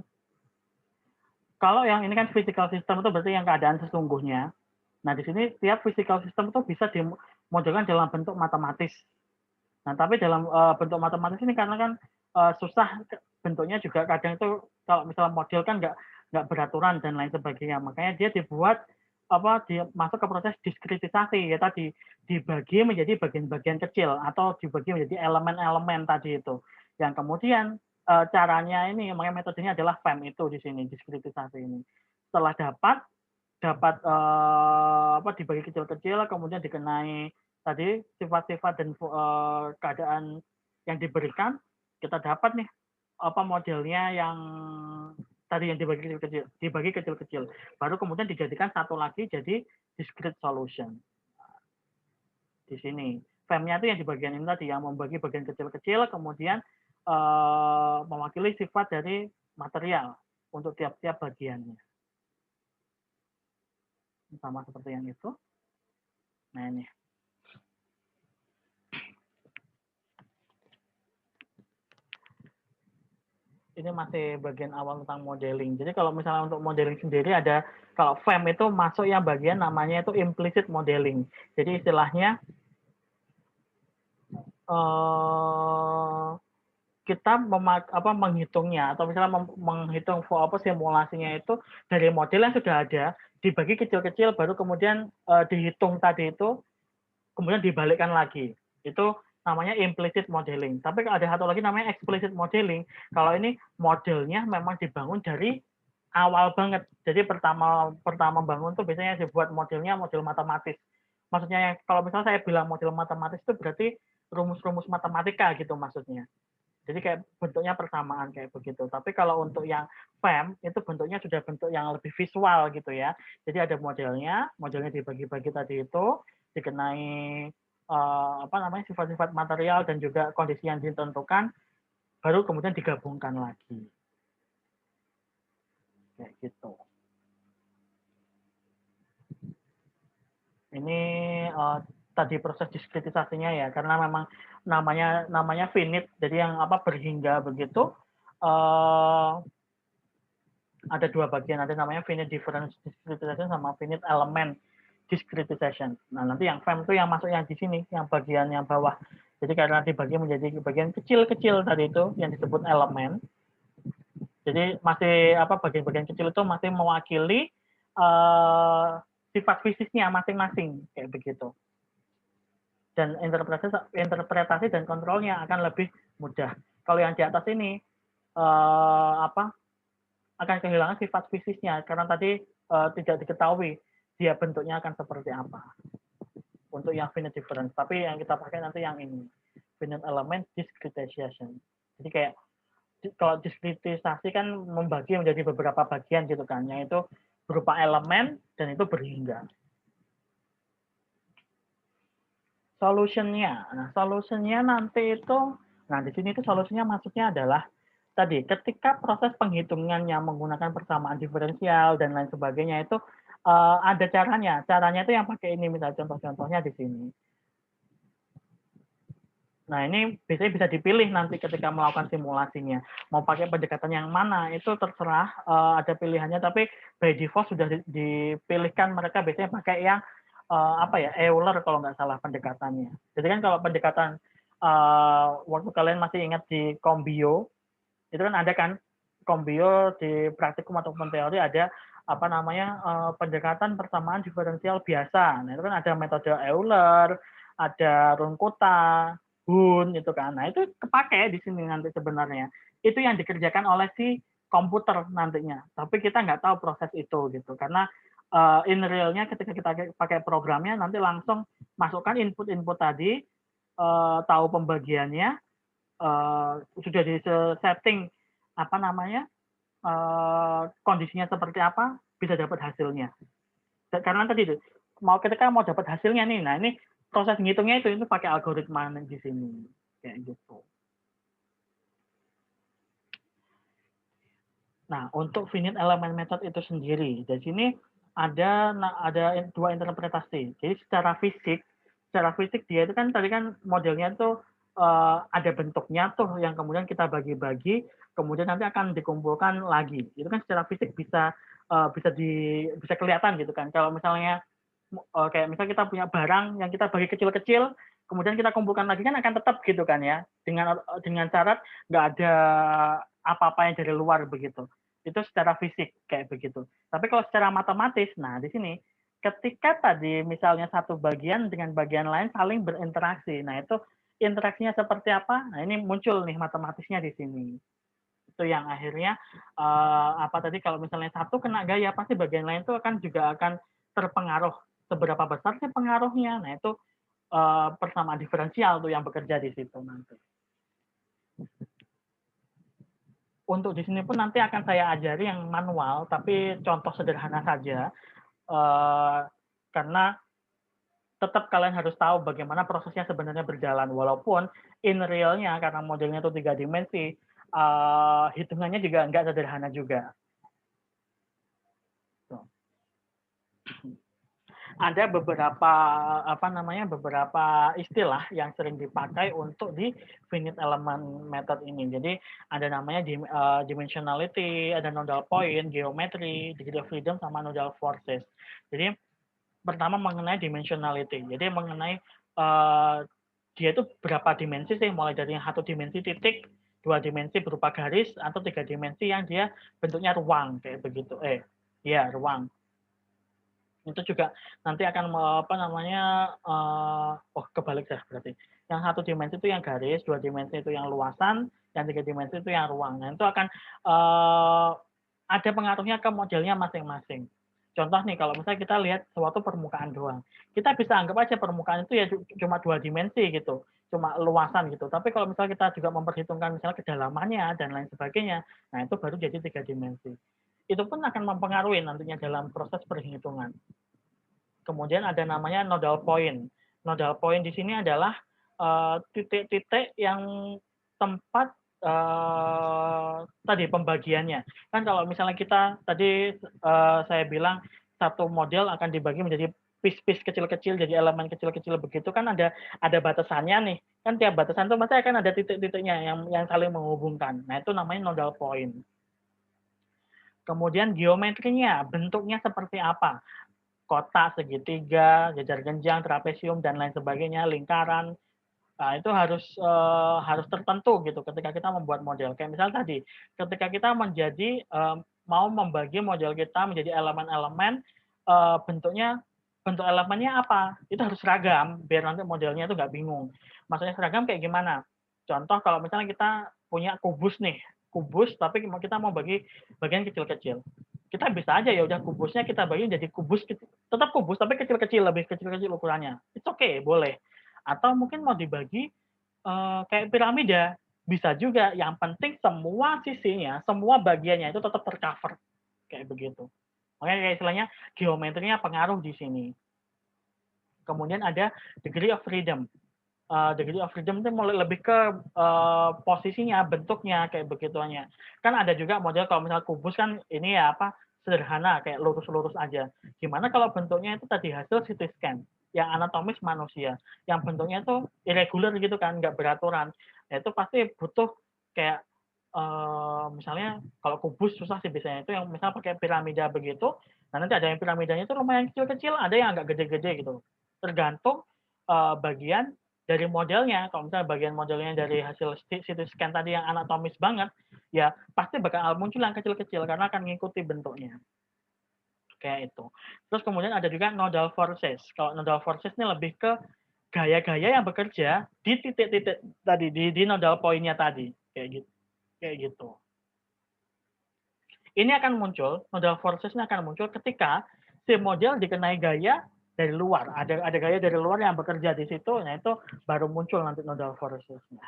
kalau yang ini kan physical system itu berarti yang keadaan sesungguhnya. Nah, di sini tiap physical system itu bisa dimodelkan dalam bentuk matematis. Nah, tapi dalam bentuk matematis ini karena kan susah bentuknya juga kadang itu kalau misalnya model kan nggak beraturan dan lain sebagainya. Makanya dia dibuat dia masuk ke proses diskritisasi ya tadi, dibagi menjadi bagian-bagian kecil atau dibagi menjadi elemen-elemen tadi itu. Yang kemudian caranya ini, makanya metodenya adalah FEM itu di sini, diskritisasi ini. Setelah dapat dibagi kecil-kecil, kemudian dikenai tadi sifat-sifat dan keadaan yang diberikan, kita dapat nih modelnya yang tadi yang dibagi kecil-kecil. Baru kemudian dijadikan satu lagi jadi discrete solution. Di sini FEM-nya itu yang di bagian ini tadi, yang membagi bagian kecil-kecil, kemudian mewakili sifat dari material untuk tiap-tiap bagiannya. Sama seperti yang itu. Nah ini. Ini masih bagian awal tentang modeling. Jadi kalau misalnya untuk modeling sendiri ada, kalau FEM itu masuk yang bagian namanya itu implicit modeling. Jadi istilahnya kita menghitungnya atau misalnya menghitung simulasinya itu dari model yang sudah ada dibagi kecil-kecil baru kemudian dihitung tadi itu kemudian dibalikkan lagi. Itu namanya implicit modeling. Tapi ada satu lagi namanya explicit modeling. Kalau ini modelnya memang dibangun dari awal banget. Jadi pertama bangun tuh biasanya dibuat modelnya model matematis. Maksudnya kalau misalnya saya bilang model matematis itu berarti rumus-rumus matematika gitu maksudnya. Jadi kayak bentuknya persamaan kayak begitu. Tapi kalau untuk yang FEM itu bentuknya sudah bentuk yang lebih visual gitu ya. Jadi ada modelnya dibagi-bagi tadi itu, dikenai sifat-sifat material dan juga kondisi yang ditentukan, baru kemudian digabungkan lagi. Kayak gitu. Ini tadi proses diskritisasinya ya, karena memang namanya finite, jadi yang berhingga begitu. Ada dua bagian, ada namanya finite difference discretization sama finite element discretization. Nah, nanti yang FEM itu yang masuk yang di sini, yang bagian yang bawah. Jadi karena dibagi menjadi bagian kecil-kecil tadi itu yang disebut elemen. Jadi masih bagian-bagian kecil itu masih mewakili sifat fisiknya masing-masing kayak begitu. Dan interpretasi dan kontrolnya akan lebih mudah. Kalau yang di atas ini akan kehilangan sifat fisiknya karena tadi tidak diketahui dia bentuknya akan seperti apa untuk yang finite difference. Tapi yang kita pakai nanti yang ini, finite element discretization. Jadi kayak kalau diskritisasi kan membagi menjadi beberapa bagian gitu kan, yang itu berupa elemen dan itu berhingga. Solutionnya, nah solutionnya nanti itu, nah di sini itu solusinya maksudnya adalah tadi ketika proses penghitungannya menggunakan persamaan diferensial dan lain sebagainya itu ada caranya itu yang pakai ini, misalnya contoh-contohnya di sini. Nah ini biasanya bisa dipilih nanti ketika melakukan simulasinya mau pakai pendekatan yang mana itu terserah, ada pilihannya, tapi by default sudah dipilihkan mereka biasanya pakai yang Euler kalau nggak salah pendekatannya. Jadi kan kalau pendekatan waktu kalian masih ingat di Combio itu kan ada kan Combio di praktikum ataupun teori ada pendekatan persamaan diferensial biasa. Nah, itu kan ada metode Euler, ada Runcuta, Hun itu kan. Nah, itu kepake di sini nanti sebenarnya. Itu yang dikerjakan oleh si komputer nantinya, tapi kita nggak tahu proses itu gitu, karena in realnya ketika kita pakai programnya nanti langsung masukkan input-input tadi, tahu pembagiannya, sudah di setting apa namanya, kondisinya seperti apa, bisa dapat hasilnya. Karena tadi itu ketika mau dapat hasilnya nih, nah ini proses ngitungnya itu pakai algoritma di sini kayak gitu. Nah, untuk finite element method itu sendiri, di sini ada dua interpretasi. Jadi secara fisik dia itu kan tadi kan modelnya itu ada bentuknya tuh yang kemudian kita bagi-bagi, kemudian nanti akan dikumpulkan lagi. Itu kan secara fisik bisa kelihatan gitu kan. Kalau misalnya kayak misalnya kita punya barang yang kita bagi kecil-kecil, kemudian kita kumpulkan lagi kan akan tetap gitu kan ya, dengan syarat nggak ada apa-apa yang dari luar begitu. Itu secara fisik kayak begitu. Tapi kalau secara matematis, nah di sini ketika tadi misalnya satu bagian dengan bagian lain saling berinteraksi, nah itu interaksinya seperti apa? Nah ini muncul nih matematisnya di sini. Itu yang akhirnya apa tadi kalau misalnya satu kena gaya pasti bagian lain itu juga akan terpengaruh. Seberapa besar sih pengaruhnya? Nah itu persamaan diferensial tuh yang bekerja di situ nanti. Untuk di sini pun nanti akan saya ajari yang manual, tapi contoh sederhana saja, karena tetap kalian harus tahu bagaimana prosesnya sebenarnya berjalan, walaupun in realnya karena modelnya itu 3 dimensi, hitungannya juga nggak sederhana juga. Ada beberapa beberapa istilah yang sering dipakai untuk di finite element method ini. Jadi ada namanya dimensionality, ada nodal point, geometry, degree of freedom, sama nodal forces. Jadi pertama mengenai dimensionality. Jadi mengenai dia itu berapa dimensi sih, mulai dari yang 1 dimensi titik, 2 dimensi berupa garis, atau 3 dimensi yang dia bentuknya ruang kayak begitu. Ruang. Itu juga nanti akan kebalik ya berarti. Yang 1 dimensi itu yang garis, 2 dimensi itu yang luasan, yang 3 dimensi itu yang ruang. Nah, itu akan ada pengaruhnya ke modelnya masing-masing. Contoh nih, kalau misalnya kita lihat suatu permukaan doang, kita bisa anggap aja permukaan itu ya cuma 2 dimensi gitu, cuma luasan gitu. Tapi kalau misalnya kita juga memperhitungkan misalnya kedalamannya dan lain sebagainya, nah itu baru jadi 3 dimensi. Itu pun akan mempengaruhi nantinya dalam proses perhitungan. Kemudian ada namanya nodal point. Nodal point di sini adalah titik-titik yang tempat tadi pembagiannya. Kan kalau misalnya kita tadi saya bilang satu model akan dibagi menjadi piece-piece kecil-kecil, jadi elemen kecil-kecil begitu kan ada batasannya nih. Kan tiap batasan itu pasti akan ada titik-titiknya yang saling menghubungkan. Nah, itu namanya nodal point. Kemudian geometrinya, bentuknya seperti apa? Kotak, segitiga, jajar genjang, trapesium, dan lain sebagainya, lingkaran. Nah, itu harus tertentu gitu ketika kita membuat model. Kayak misal tadi, ketika kita mau membagi model kita menjadi elemen-elemen, bentuk elemennya apa? Itu harus seragam, biar nanti modelnya itu nggak bingung. Maksudnya seragam kayak gimana? Contoh kalau misalnya kita punya kubus nih, tapi kita mau bagi bagian kecil-kecil. Kita bisa aja ya udah kubusnya kita bagi jadi kubus, tetap kubus tapi kecil-kecil, lebih kecil-kecil ukurannya. It's okay, boleh. Atau mungkin mau dibagi kayak piramida, bisa juga. Yang penting semua sisinya, semua bagiannya itu tetap tercover kayak begitu. Makanya kayak istilahnya geometrinya pengaruh di sini. Kemudian ada degree of freedom. Degree of freedom itu mulai lebih ke posisinya, bentuknya kayak begituannya. Kan ada juga model kalau misalnya kubus kan ini ya sederhana kayak lurus-lurus aja. Gimana kalau bentuknya itu tadi hasil CT scan yang anatomis manusia, yang bentuknya itu irregular gitu kan, nggak beraturan. Nah, itu pasti butuh kayak misalnya kalau kubus susah sih biasanya itu yang misalnya pakai piramida begitu. Nah, nanti ada yang piramidanya itu lumayan kecil-kecil, ada yang agak gede-gede gitu. Tergantung bagian dari modelnya. Kalau misalnya bagian modelnya dari hasil CT scan tadi yang anatomis banget, ya pasti bakal muncul yang kecil-kecil karena akan mengikuti bentuknya. Kayak itu. Terus kemudian ada juga nodal forces. Kalau nodal forces ini lebih ke gaya-gaya yang bekerja di titik-titik tadi, di nodal poinnya tadi. Kayak gitu. ini akan muncul, nodal forces-nya akan muncul ketika si model dikenai gaya dari luar. Ada gaya dari luar yang bekerja di situ, nah itu baru muncul nanti nodal forces-nya.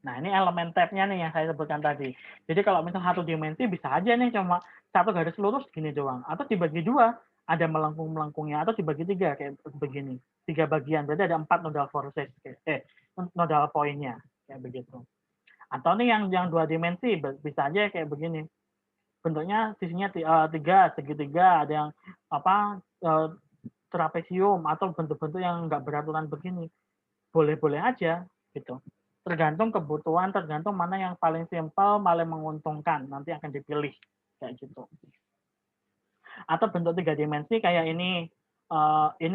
Nah, ini elemen tab-nya nih yang saya sebutkan tadi. Jadi kalau misal satu dimensi bisa aja nih cuma satu garis lurus gini doang. Atau dibagi dua, ada melengkung-melengkungnya. Atau dibagi tiga, kayak begini. 3 bagian, berarti ada 4 nodal forces. Nodal point-nya, kayak begitu. Atau nih yang 2 dimensi, bisa aja kayak begini. Bentuknya sisinya 3, segitiga, ada yang trapesium, atau bentuk-bentuk yang nggak beraturan begini. Boleh-boleh aja, gitu. Tergantung kebutuhan, tergantung mana yang paling simpel, paling menguntungkan, nanti akan dipilih kayak gitu. Atau bentuk 3 dimensi kayak ini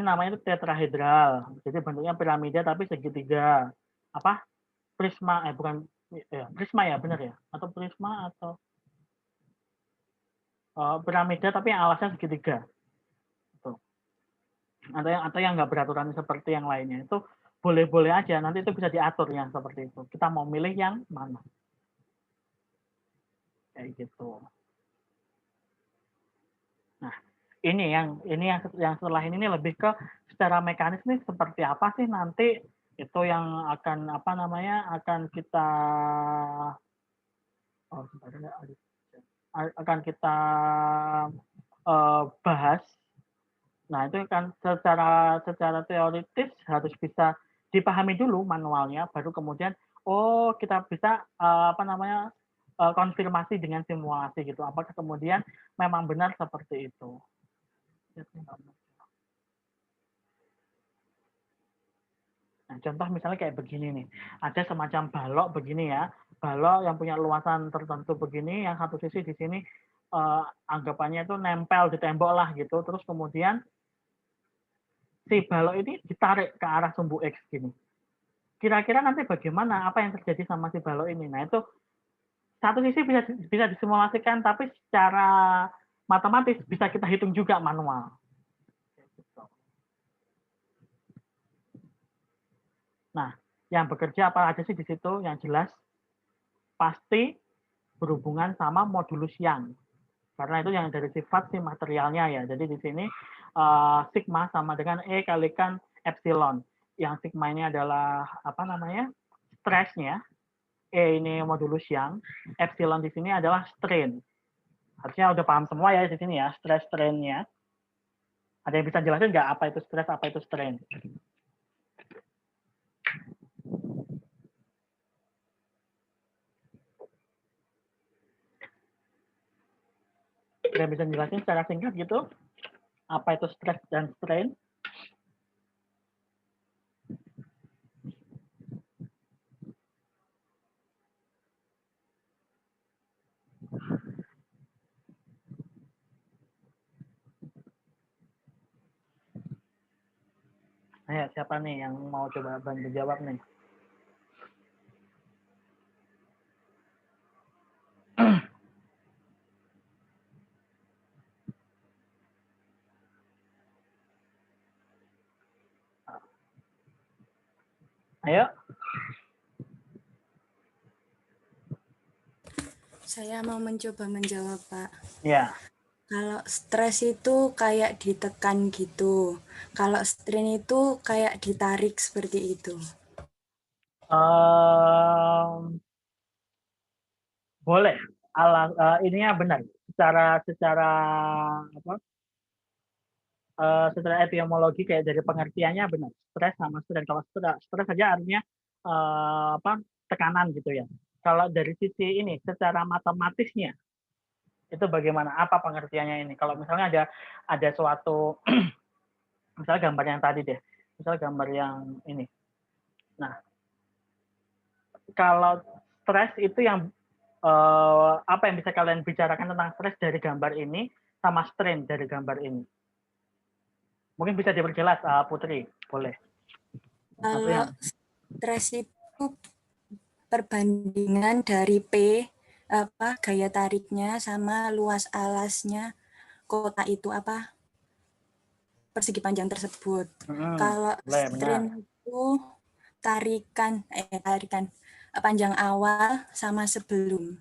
namanya tetrahedral, jadi bentuknya piramida tapi segitiga. Prisma, bukan prisma ya, benar ya? Atau prisma atau piramida tapi yang alasnya segitiga. Gitu. Atau yang nggak beraturan seperti yang lainnya itu boleh-boleh aja, nanti itu bisa diatur yang seperti itu. Kita mau milih yang mana. Kayak gitu. Nah, ini yang setelah ini lebih ke secara mekanis nih seperti apa sih nanti itu yang akan akan kita bahas. Nah, itu kan secara teoritis harus bisa dipahami dulu manualnya, baru kemudian kita bisa konfirmasi dengan simulasi gitu. Apakah kemudian memang benar seperti itu? Nah, contoh misalnya kayak begini nih, ada semacam balok begini ya, balok yang punya luasan tertentu begini, yang satu sisi di sini anggapannya itu nempel di tembok lah gitu, terus kemudian si balok ini ditarik ke arah sumbu X gini. Kira-kira nanti bagaimana, apa yang terjadi sama si balok ini? Nah, itu satu sisi bisa disimulasikan, tapi secara matematis bisa kita hitung juga manual. Nah, yang bekerja apa aja sih di situ? Yang jelas pasti berhubungan sama modulus Young. Karena itu yang dari sifat si materialnya ya. Jadi di sini sigma sama dengan E kalikan epsilon. Yang sigma ini adalah stresnya. E ini modulus Young. Epsilon di sini adalah strain. Harusnya udah paham semua ya di sini ya, stress strain-nya. Ada yang bisa jelasin nggak apa itu stress, apa itu strain? Ada yang bisa jelasin secara singkat gitu? Apa itu stress dan strain? Ayo, siapa nih yang mau coba bantu jawab nih? Ayo. Saya mau mencoba menjawab, Pak. Ya. Kalau stres itu kayak ditekan gitu. Kalau strain itu kayak ditarik seperti itu. Boleh. Ininya benar. Secara epidemiologi kayak dari pengertiannya benar. Stres sama strain. Kalau stres saja artinya tekanan gitu ya. Kalau dari sisi ini secara matematisnya itu bagaimana? Apa pengertiannya ini? Kalau misalnya ada suatu misalnya gambar yang tadi deh. Misalnya gambar yang ini. Nah, kalau stres itu yang apa yang bisa kalian bicarakan tentang stres dari gambar ini sama strain dari gambar ini? Mungkin bisa diperjelas, Putri, boleh. Kalau stres itu perbandingan dari P gaya tariknya sama luas alasnya kota itu persegi panjang tersebut. Kalau strain itu tarikan panjang awal sama sebelum.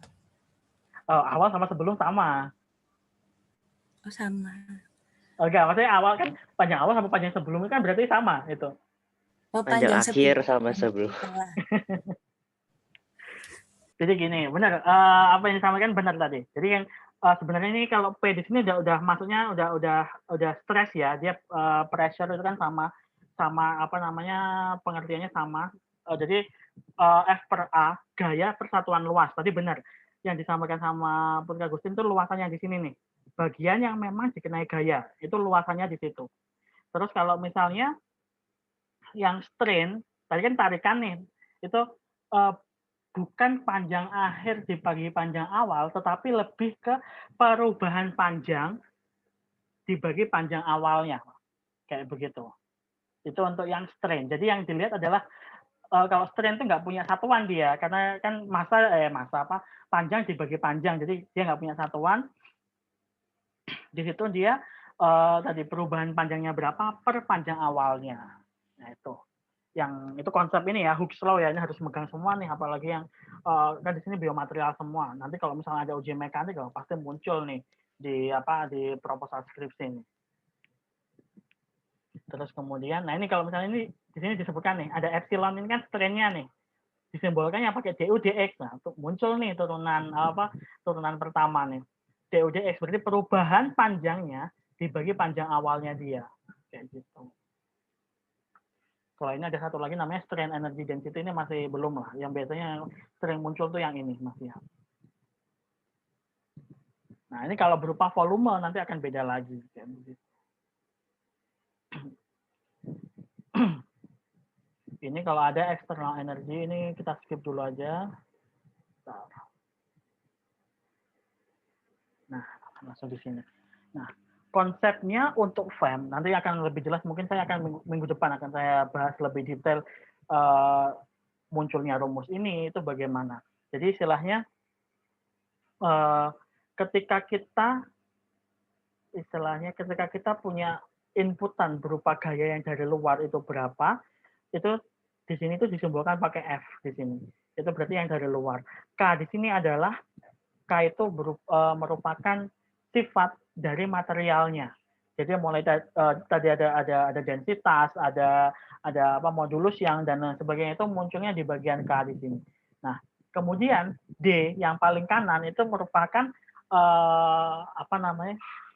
Awal sama sebelum sama. Oh, sama. Enggak, maksudnya awal kan panjang awal sama panjang sebelum kan berarti sama itu. Oh, Panjang akhir sebelum. sama sebelum. Jadi gini, benar apa yang disampaikan benar tadi. Jadi yang sebenarnya ini kalau P di sini udah masuknya udah stres ya. Dia pressure itu kan sama apa namanya pengertiannya sama. Jadi F per A gaya persatuan luas. Tadi benar yang disampaikan sama Putri Agustin itu luasannya di sini nih. Bagian yang memang dikenai gaya itu luasannya di situ. Terus kalau misalnya yang strain tadi kan tarikan nih itu bukan panjang akhir dibagi panjang awal, tetapi lebih ke perubahan panjang dibagi panjang awalnya, kayak begitu. Itu untuk yang strain. Jadi yang dilihat adalah kalau strain itu nggak punya satuan dia, karena kan masa panjang dibagi panjang, jadi dia nggak punya satuan. Di situ dia tadi perubahan panjangnya berapa per panjang awalnya. Nah itu. Yang itu konsep ini ya, Hooke's law ya, ini harus megang semua nih, apalagi yang kan di sini biomaterial semua. Nanti kalau misalnya ada uji mekanik pasti muncul nih di proposal skripsi ini. Terus kemudian, nah ini kalau misalnya ini di sini disebutkan nih, ada epsilon ini kan strainnya nih, disimbolkannya pakai du dx. Nah, untuk muncul nih turunan pertama nih, du dx berarti perubahan panjangnya dibagi panjang awalnya dia, kayak gitu. Kalau ini ada satu lagi namanya strain energy density, ini masih belum lah. Yang biasanya sering muncul tuh yang ini masih. Nah ini kalau berupa volume nanti akan beda lagi. Ini kalau ada external energy ini kita skip dulu aja. Nah langsung di sini. Nah konsepnya untuk FEM nanti akan lebih jelas, mungkin saya akan minggu depan akan saya bahas lebih detail munculnya rumus ini itu bagaimana. Jadi istilahnya ketika kita punya inputan berupa gaya yang dari luar itu berapa, itu di sini itu disimbolkan pakai F di sini. Itu berarti yang dari luar. K di sini adalah K itu merupakan sifat dari materialnya. Jadi mulai tadi ada densitas, ada modulus yang dan sebagainya itu munculnya di bagian K di sini. Nah, kemudian D yang paling kanan itu merupakan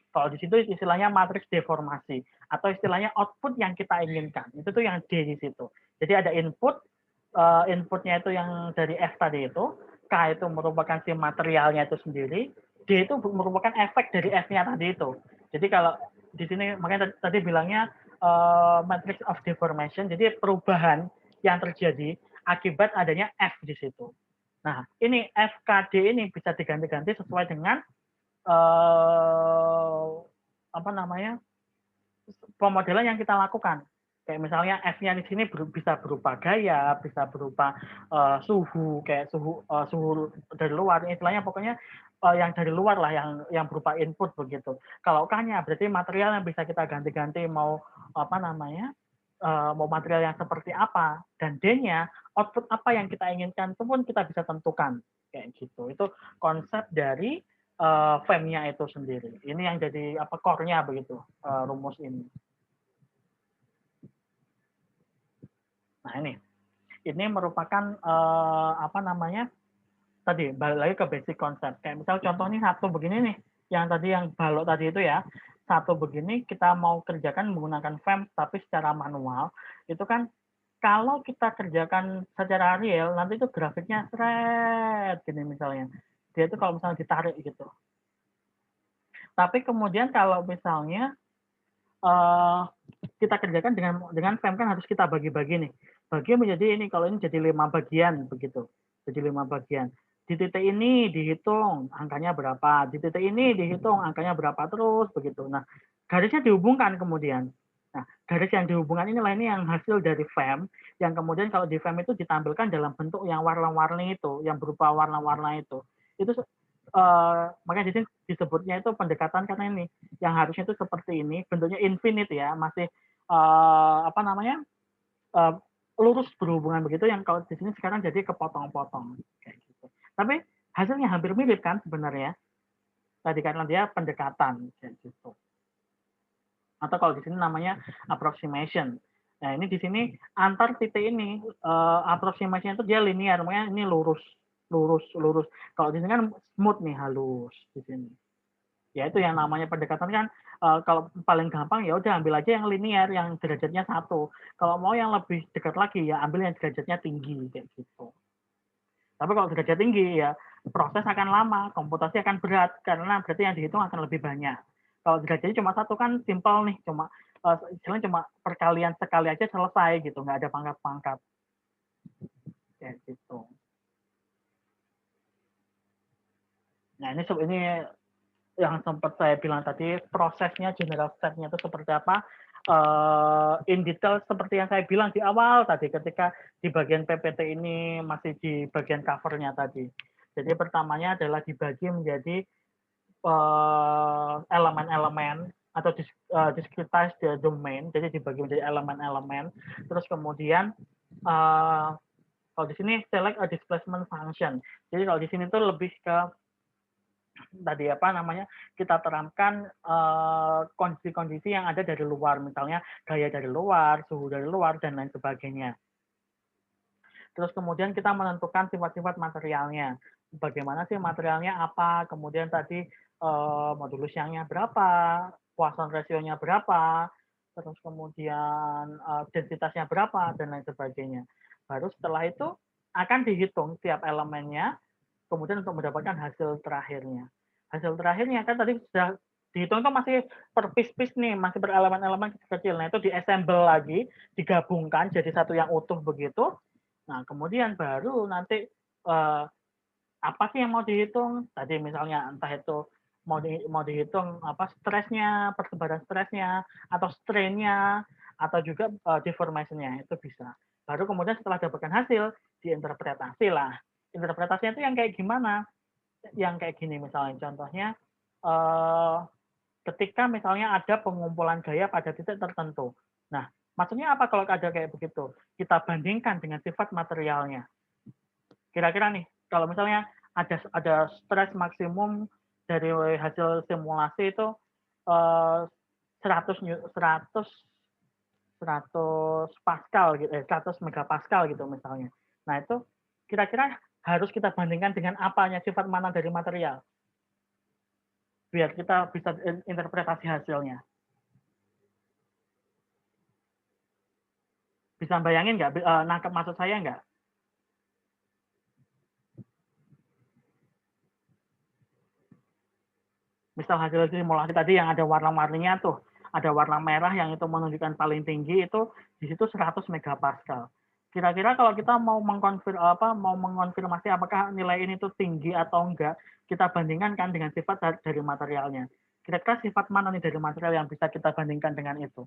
kalau di situ istilahnya matriks deformasi atau istilahnya output yang kita inginkan. Itu tuh yang D di situ. Jadi ada inputnya itu yang dari F tadi itu, K itu merupakan si materialnya itu sendiri, D itu merupakan efek dari F-nya tadi itu. Jadi kalau di sini makanya tadi bilangnya matrix of deformation, jadi perubahan yang terjadi akibat adanya F di situ. Nah, ini FKD ini bisa diganti-ganti sesuai dengan pemodelan yang kita lakukan. Kayak misalnya F-nya di sini bisa berupa gaya, bisa berupa suhu, kayak suhu dari luar. Istilahnya pokoknya yang dari luar lah, yang berupa input begitu. Kalau K-nya berarti material yang bisa kita ganti-ganti mau mau material yang seperti apa, dan D-nya output apa yang kita inginkan itu pun kita bisa tentukan kayak gitu. Itu konsep dari FEM-nya itu sendiri. Ini yang jadi core-nya begitu rumus ini. Nah ini merupakan tadi balik lagi ke basic konsep. Kayak misal contoh ini satu begini nih, yang balok tadi itu ya, satu begini kita mau kerjakan menggunakan FEM tapi secara manual, itu kan kalau kita kerjakan secara real nanti itu grafiknya seret gini misalnya. Dia itu kalau misalnya ditarik gitu. Tapi kemudian kalau misalnya kita kerjakan dengan FEM kan harus kita bagi-bagi nih. Bagi menjadi ini, kalau ini jadi 5 bagian begitu. Jadi 5 bagian. Di titik ini dihitung angkanya berapa, di titik ini dihitung angkanya berapa terus begitu. Nah, garisnya dihubungkan kemudian. Nah, garis yang dihubungkan inilah ini yang hasil dari FEM, yang kemudian kalau di FEM itu ditampilkan dalam bentuk yang warna-warni itu, yang berupa warna-warna itu. Itu makanya di sini disebutnya itu pendekatan karena ini yang harusnya itu seperti ini, bentuknya infinite ya, masih lurus berhubungan begitu, yang kalau di sini sekarang jadi kepotong-potong kayak gitu. Tapi hasilnya hampir mirip kan sebenarnya. Tadi karena dia pendekatan kayak gitu. Atau kalau di sini namanya approximation. Nah, ini di sini antar titik ini approximation itu dia linear, makanya ini lurus, lurus, lurus. Kalau di sini kan smooth nih, halus di sini. Ya itu yang namanya pendekatan kan kalau paling gampang ya udah ambil aja yang linear yang derajatnya 1. Kalau mau yang lebih dekat lagi ya ambil yang derajatnya tinggi kayak gitu. Tapi kalau derajat tinggi ya proses akan lama, komputasi akan berat karena berarti yang dihitung akan lebih banyak. Kalau derajatnya cuma 1 kan simpel nih, istilahnya cuma perkalian sekali aja selesai gitu, nggak ada pangkat-pangkat kayak gitu. Nah ini yang sempat saya bilang tadi, prosesnya general step-nya itu seperti apa, in detail seperti yang saya bilang di awal tadi ketika di bagian PPT ini masih di bagian cover-nya tadi. Jadi pertamanya adalah dibagi menjadi elemen-elemen atau discretize the domain, jadi dibagi menjadi elemen-elemen. Terus kemudian kalau di sini select a displacement function. Jadi kalau di sini tuh lebih ke tadi apa namanya, kita terapkan kondisi-kondisi yang ada dari luar, misalnya gaya dari luar, suhu dari luar, dan lain sebagainya. Terus kemudian kita menentukan sifat-sifat materialnya. Bagaimana sih materialnya apa, kemudian tadi modulus Youngnya berapa, Poisson ratio-nya berapa, terus kemudian densitasnya berapa, dan lain sebagainya. Baru setelah itu akan dihitung tiap elemennya, kemudian untuk mendapatkan hasil terakhirnya. Hasil terakhirnya kan tadi sudah dihitung itu masih per piece-piece nih, masih berelemen-elemen kecil. Nah itu diassemble lagi, digabungkan jadi satu yang utuh begitu. Nah kemudian baru nanti apa sih yang mau dihitung? Tadi misalnya entah itu mau dihitung apa stresnya, persebaran stresnya, atau strain-nya, atau juga deformation-nya, itu bisa. Baru kemudian setelah dapatkan hasil, diinterpretasi lah. Interpretasinya itu yang kayak gimana? Yang kayak gini misalnya, contohnya ketika misalnya ada pengumpulan gaya pada titik tertentu. Nah, maksudnya apa kalau ada kayak begitu? Kita bandingkan dengan sifat materialnya. Kira-kira nih, kalau misalnya ada stres maksimum dari hasil simulasi itu 100 pascal gitu, 100 megapascal gitu misalnya. Nah, itu kira-kira harus kita bandingkan dengan apanya, sifat mana dari material. Biar kita bisa interpretasi hasilnya. Bisa bayangin nggak? Nangkep maksud saya nggak? Misal hasil simulasi tadi yang ada warna-warninya tuh, ada warna merah yang itu menunjukkan paling tinggi itu di situ 100 megapascal. Kira-kira kalau kita mau mengonfirmasi apakah nilai ini tuh tinggi atau enggak, kita bandingkan kan dengan sifat dari materialnya. Kira-kira sifat mana nih dari material yang bisa kita bandingkan dengan itu?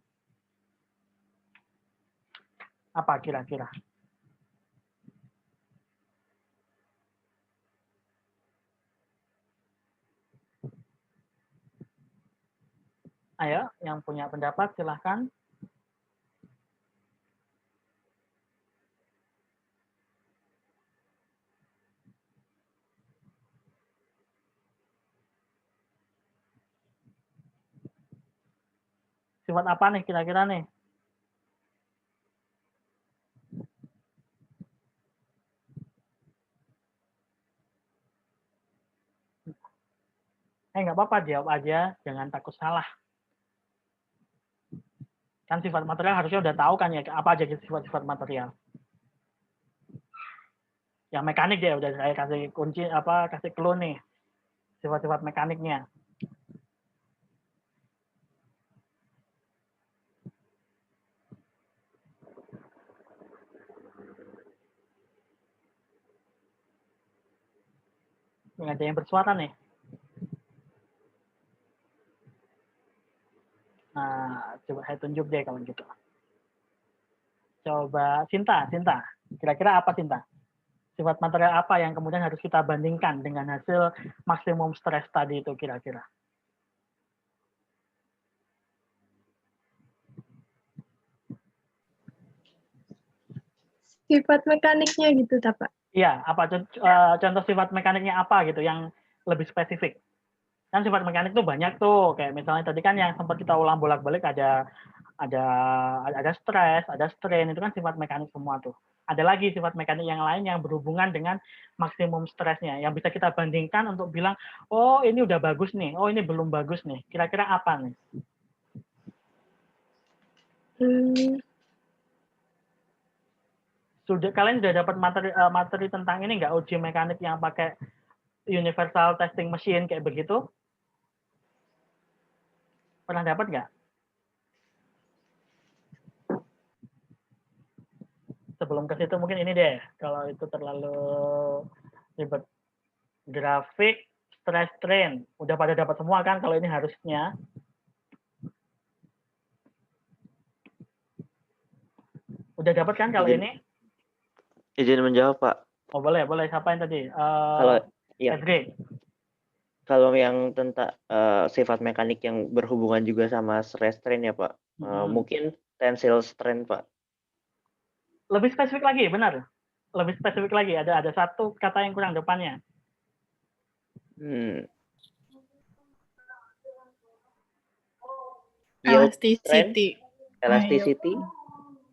Apa kira-kira? Ayo, yang punya pendapat silahkan. Sifat apa nih kira-kira nih? Nggak apa-apa, jawab aja, jangan takut salah. Kan sifat material harusnya udah tahu kan ya, apa aja sifat-sifat material. Yang mekanik ya udah saya kasih kunci, kasih clue nih, sifat-sifat mekaniknya. Nggak ada yang bersuara nih. Nah, coba saya tunjuk deh kalau gitu. Coba Sinta. Kira-kira apa Sinta? Sifat material apa yang kemudian harus kita bandingkan dengan hasil maksimum stres tadi itu kira-kira? sifat mekaniknya gitu, Pak. Iya, apa contoh sifat mekaniknya apa gitu yang lebih spesifik? Kan sifat mekanik tuh banyak tuh, kayak misalnya tadi kan yang sempat kita ulang bolak-balik ada stres, ada strain, itu kan sifat mekanik semua tuh. Ada lagi sifat mekanik yang lain yang berhubungan dengan maksimum stresnya, yang bisa kita bandingkan untuk bilang, oh ini udah bagus nih, oh ini belum bagus nih. Kira-kira apa nih? Kalian sudah dapat materi tentang ini nggak, uji mekanik yang pakai universal testing machine kayak begitu? Pernah dapat nggak? Sebelum ke situ mungkin ini deh, kalau itu terlalu ribet. Grafik stress strain, udah pada dapat semua kan kalau ini harusnya. Udah dapat kan kalau ini? Izin menjawab, Pak. Oh boleh. Siapa yang tadi? Kalau ya. Edri. Kalau yang tentang sifat mekanik yang berhubungan juga sama stress strain ya, Pak. Mungkin tensile strain, Pak. Lebih spesifik lagi, benar. Lebih spesifik lagi. Ada satu kata yang kurang depannya. Elasticity. Elasticity.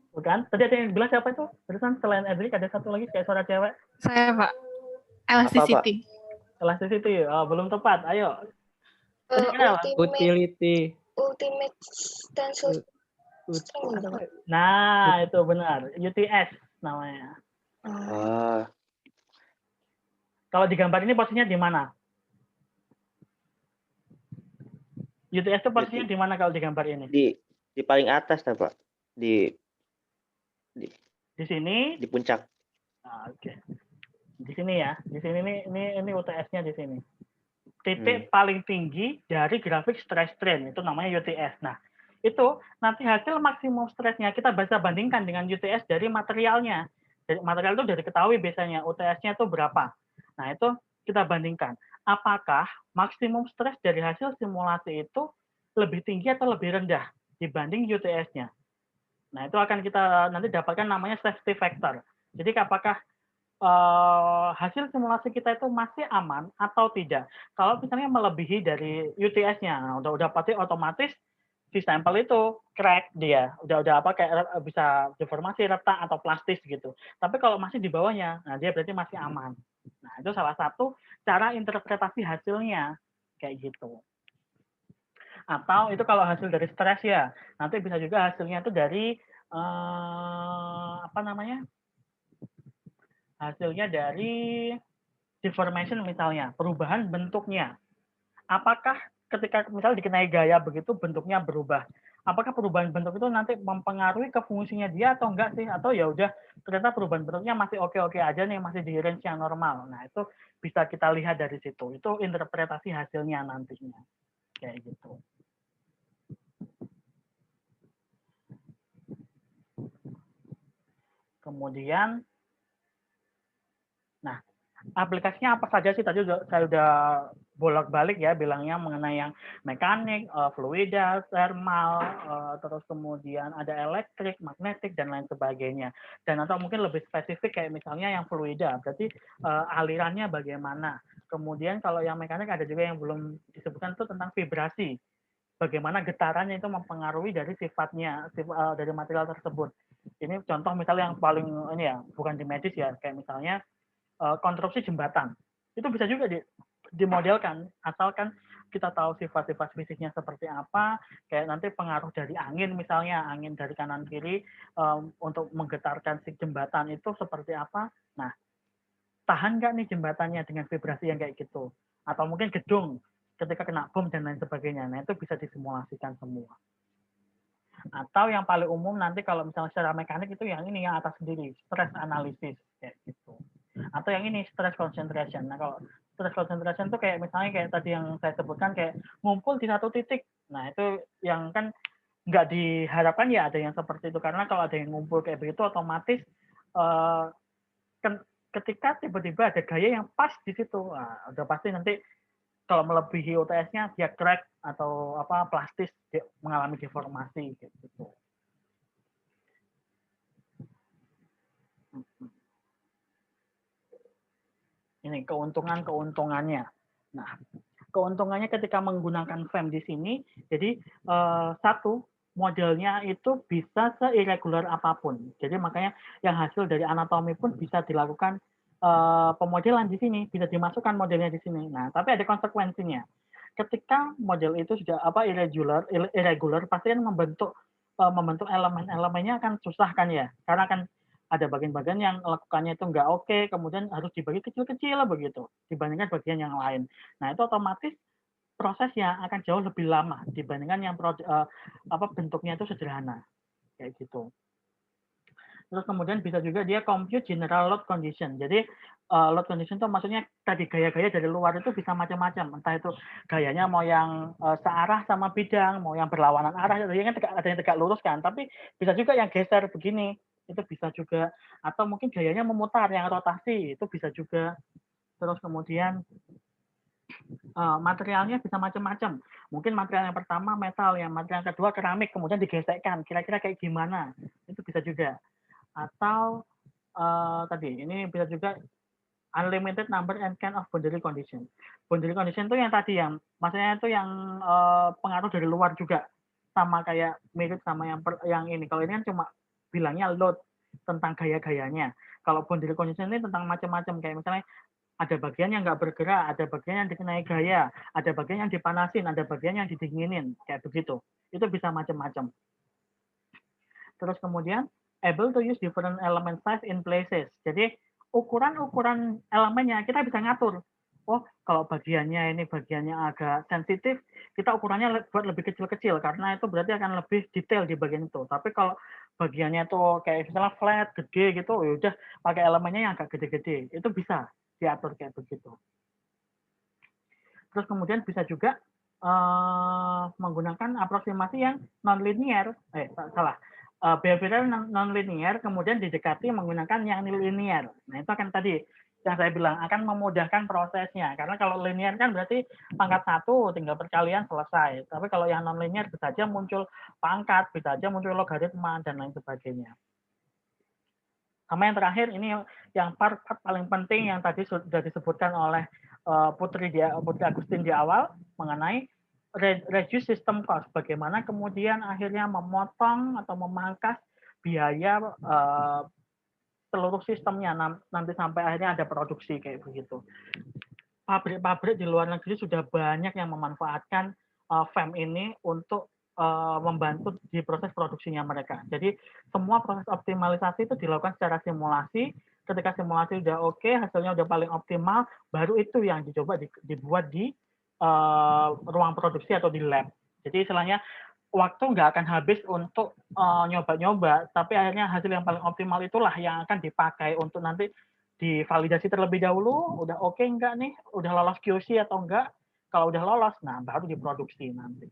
Bukan? Tadi ada yang bilang siapa itu? Terusan selain Edric ada satu lagi kayak suara cewek. Saya, Pak. Elasticity. Elasticity. Oh, belum tepat. Ayo. Utility. Ultimate tensile strength. Nah, itu benar. UTS namanya. Kalau di gambar ini posisinya di mana? UTS itu posisinya di mana kalau di gambar ini? Di paling atas, Pak. Di sini? Di puncak. Oke. Di sini ya. Di sini ini UTS-nya di sini. Titik paling tinggi dari grafik stress strain itu namanya UTS. Nah, itu nanti hasil maksimum stresnya kita bisa bandingkan dengan UTS dari materialnya. Dari material itu dari ketahui biasanya UTS-nya itu berapa. Nah, itu kita bandingkan. Apakah maksimum stres dari hasil simulasi itu lebih tinggi atau lebih rendah dibanding UTS-nya. Nah, itu akan kita nanti dapatkan namanya safety factor. Jadi apakah hasil simulasi kita itu masih aman atau tidak. Kalau misalnya melebihi dari UTS-nya, nah, udah pasti otomatis si sampel itu crack dia, udah apa kayak bisa deformasi, retak atau plastis gitu. Tapi kalau masih di bawahnya, nah dia berarti masih aman. Nah, itu salah satu cara interpretasi hasilnya kayak gitu. Atau itu kalau hasil dari stres ya, nanti bisa juga hasilnya itu dari apa namanya? Hasilnya dari deformation misalnya, perubahan bentuknya. Apakah ketika misalnya dikenai gaya begitu bentuknya berubah? Apakah perubahan bentuk itu nanti mempengaruhi ke fungsinya dia atau enggak sih? Atau ya udah ternyata perubahan bentuknya masih oke-oke aja nih, masih di range yang normal. Nah, itu bisa kita lihat dari situ. Itu interpretasi hasilnya nantinya. Kayak gitu. Kemudian nah, aplikasinya apa saja sih? Tadi saya udah bolak-balik ya bilangnya mengenai yang mekanik, fluida, thermal, terus kemudian ada elektrik, magnetik, dan lain sebagainya. Dan atau mungkin lebih spesifik kayak misalnya yang fluida, berarti alirannya bagaimana. Kemudian kalau yang mekanik ada juga yang belum disebutkan itu tentang vibrasi. Bagaimana getarannya itu mempengaruhi dari sifatnya, dari material tersebut. Ini contoh misalnya yang paling ini ya, bukan di medis ya, kayak misalnya konstruksi jembatan. Itu bisa juga dimodelkan, asalkan kita tahu sifat-sifat fisiknya seperti apa, kayak nanti pengaruh dari angin misalnya, angin dari kanan kiri untuk menggetarkan si jembatan itu seperti apa. Nah, tahan nggak nih jembatannya dengan vibrasi yang kayak gitu. Atau mungkin gedung ketika kena bom dan lain sebagainya. Nah, itu bisa disimulasikan semua. Atau yang paling umum nanti kalau misalnya secara mekanik itu yang ini yang atas sendiri, stress analysis kayak gitu. Atau yang ini stress concentration. Nah, kalau stress concentration itu kayak misalnya kayak tadi yang saya sebutkan kayak ngumpul di satu titik. Nah, itu yang kan nggak diharapkan ya ada yang seperti itu, karena kalau ada yang ngumpul kayak begitu otomatis ketika tiba-tiba ada gaya yang pas di situ, nah, udah pasti nanti kalau melebihi UTS-nya dia crack atau apa plastis, dia mengalami deformasi gitu. ini keuntungannya. Nah, keuntungannya ketika menggunakan FEM di sini, jadi satu, modelnya itu bisa seirregular apapun. Jadi makanya yang hasil dari anatomi pun bisa dilakukan pemodelan di sini, bisa dimasukkan modelnya di sini. Nah, tapi ada konsekuensinya. Ketika model itu sudah irregular, pasti kan membentuk elemen-elemennya akan susah kan ya, karena kan ada bagian-bagian yang lakukannya itu nggak oke, kemudian harus dibagi kecil-kecil begitu dibandingkan bagian yang lain. Nah, itu otomatis prosesnya akan jauh lebih lama dibandingkan yang bentuknya itu sederhana kayak gitu. Terus kemudian bisa juga dia compute general load condition. Jadi load condition itu maksudnya tadi gaya-gaya dari luar itu bisa macam-macam. Entah itu gayanya mau yang searah sama bidang, mau yang berlawanan arah. Jadi kan ada yang tegak lurus kan, tapi bisa juga yang geser begini. Itu bisa juga. Atau mungkin gayanya memutar, yang rotasi. Itu bisa juga. Terus kemudian materialnya bisa macam-macam. Mungkin material yang pertama metal, yang material yang kedua keramik, kemudian digesekkan. Kira-kira kayak gimana? Itu bisa juga. Atau tadi ini bisa juga unlimited number and kind of boundary condition. Boundary condition itu yang tadi yang maksudnya itu yang pengaruh dari luar juga, sama kayak mirip sama yang ini. Kalau ini kan cuma bilangnya load tentang gaya-gayanya. Kalau boundary condition ini tentang macam-macam, kayak misalnya ada bagian yang nggak bergerak, ada bagian yang dikenai gaya, ada bagian yang dipanasin, ada bagian yang didinginin, kayak begitu. Itu bisa macam-macam. Terus kemudian able to use different element size in places. Jadi ukuran-ukuran elemennya kita bisa ngatur. Oh, kalau bagiannya agak sensitif, kita ukurannya buat lebih kecil-kecil karena itu berarti akan lebih detail di bagian itu. Tapi kalau bagiannya itu kayak misalnya flat, gede gitu, ya udah pakai elemennya yang agak gede-gede. Itu bisa diatur kayak begitu. Terus kemudian bisa juga menggunakan aproksimasi yang non-linear. Behavioral non-linear kemudian didekati menggunakan yang linear. Nah, itu akan tadi yang saya bilang akan memudahkan prosesnya. Karena kalau linear kan berarti pangkat 1 tinggal perkalian selesai. Tapi kalau yang non-linear bisa saja muncul pangkat, bisa saja muncul logaritma dan lain sebagainya. Sama yang terakhir ini yang part paling penting yang tadi sudah disebutkan oleh Putri Agustin di awal mengenai reduce system cost, bagaimana kemudian akhirnya memotong atau memangkas biaya seluruh sistemnya nanti sampai akhirnya ada produksi kayak begitu. Pabrik-pabrik di luar negeri sudah banyak yang memanfaatkan FEM ini untuk membantu di proses produksinya mereka. Jadi semua proses optimalisasi itu dilakukan secara simulasi. Ketika simulasi udah oke, hasilnya udah paling optimal, baru itu yang dicoba dibuat di ruang produksi atau di lab. Jadi istilahnya waktu nggak akan habis untuk nyoba-nyoba, tapi akhirnya hasil yang paling optimal itulah yang akan dipakai untuk nanti divalidasi terlebih dahulu, udah oke enggak nih, udah lolos QC atau enggak. Kalau udah lolos, nah baru diproduksi nanti.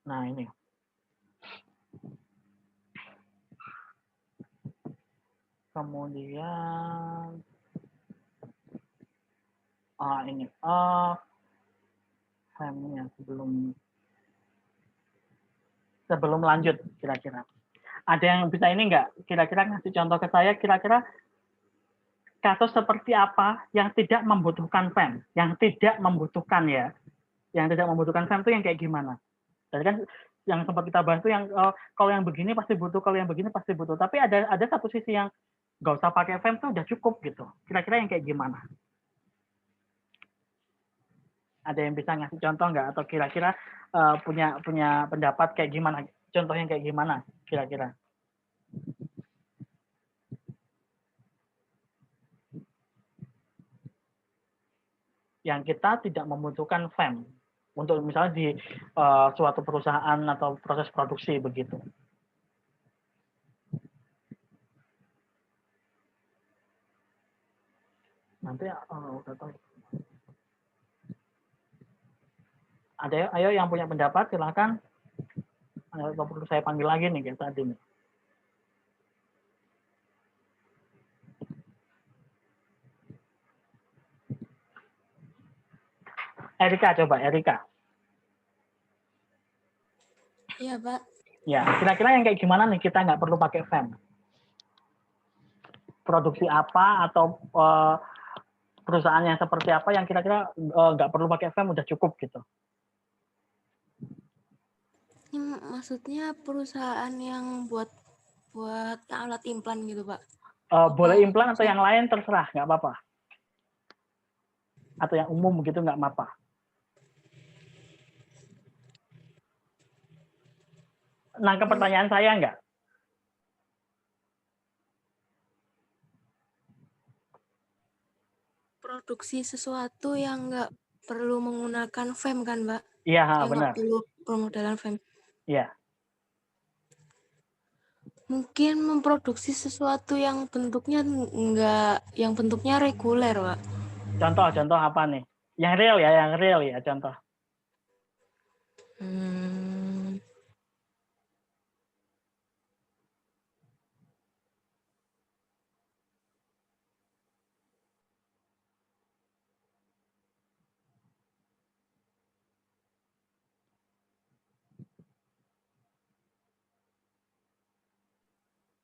Nah ini. Kemudian ini sebelum lanjut kira-kira ada yang bisa ini enggak kira-kira ngasih contoh ke saya, kira-kira kasus seperti apa yang tidak membutuhkan FEM, yang tidak membutuhkan FEM itu yang kayak gimana? Jadi kan yang sempat kita bahas itu yang kalau yang begini pasti butuh, kalau yang begini pasti butuh, tapi ada satu sisi yang nggak usah pakai FEM tuh udah cukup gitu. Kira-kira yang kayak gimana? Ada yang bisa ngasih contoh nggak? Atau kira-kira punya pendapat kayak gimana? Contohnya kayak gimana kira-kira? Yang kita tidak membutuhkan FEM untuk misalnya di suatu perusahaan atau proses produksi begitu. Nanti udah tahu. Ada, ayo yang punya pendapat silakan. Atau perlu saya panggil lagi nih kayak tadi nih. Erika, coba Erika. Iya, Pak. Ya, kira-kira yang kayak gimana nih kita nggak perlu pakai FEM? produksi apa atau perusahaannya seperti apa yang kira-kira nggak perlu pakai FEM udah cukup gitu. Ini maksudnya perusahaan yang buat alat implan gitu, Pak? Boleh implan atau yang lain terserah, nggak apa-apa. Atau yang umum gitu nggak apa-apa. Nangkep pertanyaan saya nggak? Produksi sesuatu yang nggak perlu menggunakan FEM kan, Mbak? Iya, Yang benar. nggak perlu pemodelan FEM. Iya. Mungkin memproduksi sesuatu yang bentuknya yang bentuknya reguler, Pak. Contoh apa nih? Yang real ya contoh.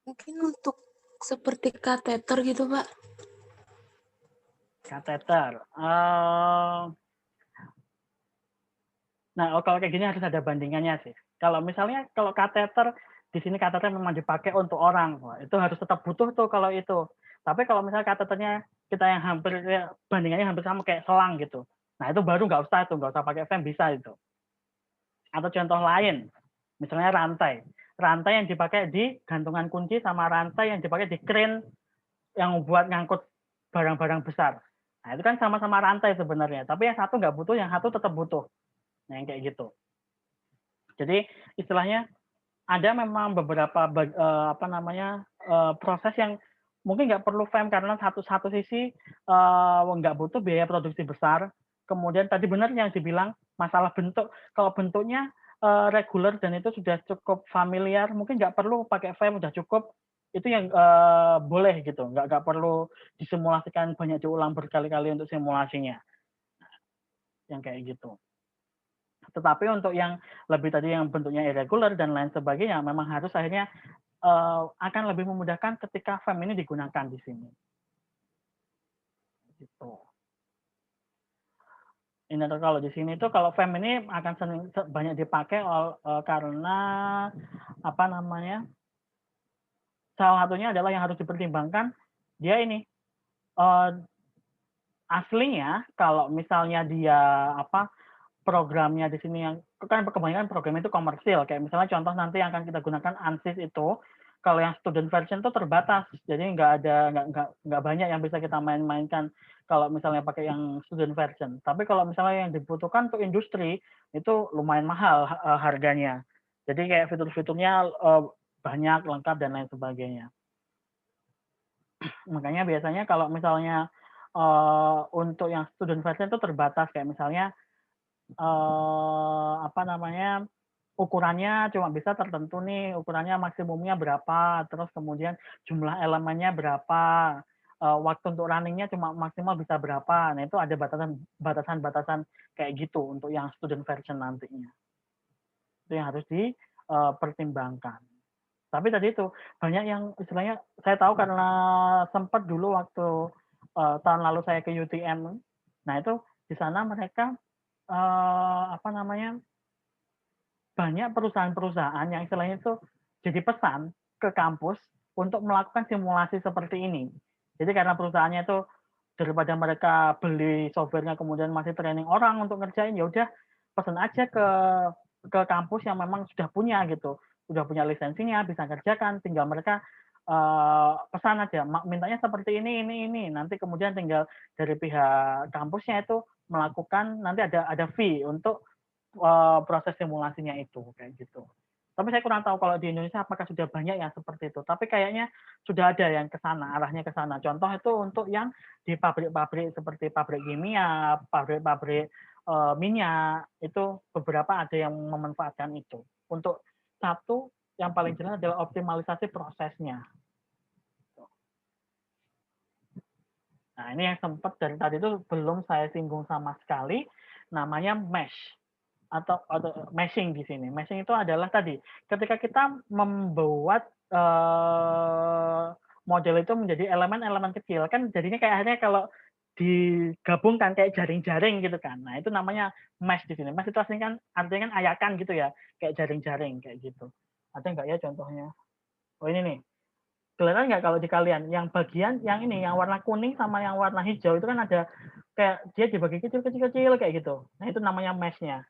Mungkin untuk seperti kateter gitu, Pak. Kateter. Nah, kalau kayak gini harus ada bandingannya sih. Kalau misalnya kalau kateter di sini kateter memang dipakai untuk orang, wah, itu harus tetap butuh tuh kalau itu. Tapi kalau misalnya kateternya kita yang hampir bandingannya hampir sama kayak selang gitu. Nah, itu baru nggak usah pakai FEM bisa itu. Atau contoh lain, misalnya rantai. Rantai yang dipakai di gantungan kunci sama rantai yang dipakai di crane yang buat ngangkut barang-barang besar. Nah, itu kan sama-sama rantai sebenarnya. Tapi yang satu nggak butuh, yang satu tetap butuh. Nah, yang kayak gitu. Jadi istilahnya ada memang beberapa proses yang mungkin nggak perlu FEM karena satu sisi nggak butuh biaya produksi besar. Kemudian tadi benar yang dibilang masalah bentuk. Kalau bentuknya reguler dan itu sudah cukup familiar, mungkin nggak perlu pakai FEM, udah cukup. Itu yang boleh gitu, nggak perlu disimulasikan banyak diulang berkali-kali untuk simulasinya. Yang kayak gitu. Tetapi untuk yang lebih tadi yang bentuknya irregular dan lain sebagainya, memang harus akhirnya akan lebih memudahkan ketika FEM ini digunakan di sini. Gitu. Ini kalau di sini tuh kalau FEM ini akan banyak dipakai karena apa namanya? Salah satunya adalah yang harus dipertimbangkan dia ini aslinya kalau misalnya dia programnya di sini yang kan kebanyakan program itu komersil kayak misalnya contoh nanti yang akan kita gunakan ANSYS itu kalau yang student version itu terbatas jadi nggak banyak yang bisa kita main-mainkan kalau misalnya pakai yang student version tapi kalau misalnya yang dibutuhkan untuk industri itu lumayan mahal harganya jadi kayak fitur-fiturnya banyak lengkap dan lain sebagainya makanya biasanya kalau misalnya untuk yang student version itu terbatas kayak misalnya ukurannya cuma bisa tertentu nih ukurannya maksimumnya berapa terus kemudian jumlah elemennya berapa waktu untuk runningnya cuma maksimal bisa berapa nah itu ada batasan kayak gitu untuk yang student version nantinya itu yang harus dipertimbangkan tapi tadi itu banyak yang istilahnya saya tahu karena sempat dulu waktu tahun lalu saya ke UTM nah itu di sana mereka banyak perusahaan-perusahaan yang istilahnya itu jadi pesan ke kampus untuk melakukan simulasi seperti ini. Jadi karena perusahaannya itu daripada mereka beli softwarenya kemudian masih training orang untuk ngerjain, ya udah pesan aja ke kampus yang memang sudah punya gitu, sudah punya lisensinya, bisa kerjakan, tinggal mereka pesan aja, mintanya seperti ini, nanti kemudian tinggal dari pihak kampusnya itu melakukan nanti ada fee untuk proses simulasinya itu kayak gitu. Tapi saya kurang tahu kalau di Indonesia apakah sudah banyak yang seperti itu. Tapi kayaknya sudah ada yang ke sana, arahnya ke sana. Contoh itu untuk yang di pabrik-pabrik seperti pabrik kimia, pabrik-pabrik minyak itu beberapa ada yang memanfaatkan itu. Untuk satu yang paling jelas adalah optimalisasi prosesnya. Nah, ini yang sempat dari tadi itu belum saya singgung sama sekali, namanya mesh atau meshing di sini. Meshing itu adalah tadi ketika kita membuat model itu menjadi elemen-elemen kecil. Kan jadinya kayak akhirnya kalau digabungkan kayak jaring-jaring gitu kan. Nah, itu namanya mesh di sini. Mesh itu artinya kan ayakan gitu ya, kayak jaring-jaring kayak gitu. Ada nggak ya contohnya? Oh ini nih. Kelihatan nggak kalau di kalian? Yang bagian yang ini, yang warna kuning sama yang warna hijau itu kan ada kayak dia dibagi kecil-kecil kayak gitu. Nah, itu namanya mesh-nya.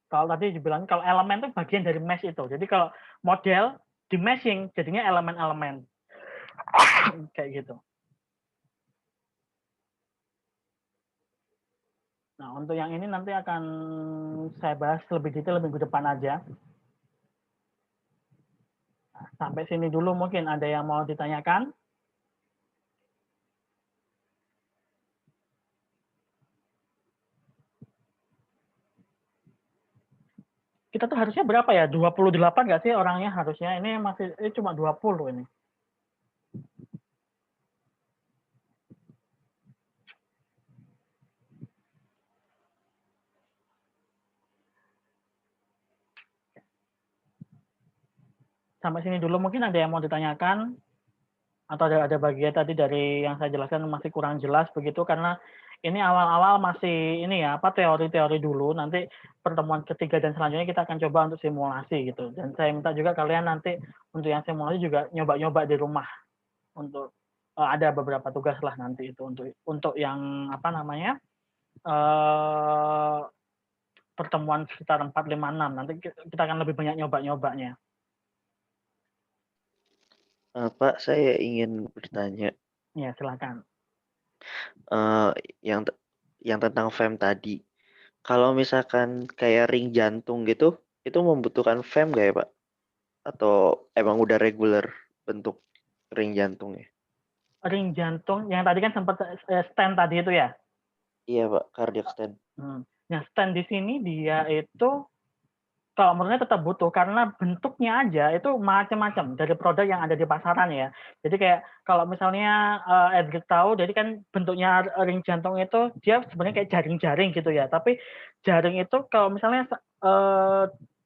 Kalau tadi dibilang kalau elemen itu bagian dari mesh itu. Jadi kalau model di meshing jadinya elemen-elemen kayak gitu. Nah, untuk yang ini nanti akan saya bahas lebih detail minggu depan aja. Nah, sampai sini dulu mungkin ada yang mau ditanyakan. Kita tuh harusnya berapa ya? 28 nggak sih orangnya harusnya? Ini masih cuma 20 ini. Sampai sini dulu mungkin ada yang mau ditanyakan atau ada bagian tadi dari yang saya jelaskan masih kurang jelas begitu karena ini awal-awal masih ini ya apa teori-teori dulu, nanti pertemuan ketiga dan selanjutnya kita akan coba untuk simulasi gitu. Dan saya minta juga kalian nanti untuk yang simulasi juga nyoba-nyoba di rumah untuk ada beberapa tugas lah nanti itu untuk yang apa namanya pertemuan sekitar 4, 5, 6 nanti kita akan lebih banyak nyoba-nyobanya. Pak, saya ingin bertanya. Ya, silakan. Yang tentang FEM tadi. Kalau misalkan kayak ring jantung gitu, itu membutuhkan FEM nggak ya, Pak? Atau emang udah reguler bentuk ring jantungnya? Ring jantung yang tadi kan sempat stent tadi itu ya? Iya, Pak, cardiac stent. Nah, stent di sini dia itu kalau menurutnya tetap butuh karena bentuknya aja itu macam-macam dari produk yang ada di pasaran ya. Jadi kayak kalau misalnya Edgar tahu, jadi kan bentuknya ring jantung itu dia sebenarnya kayak jaring-jaring gitu ya. Tapi jaring itu kalau misalnya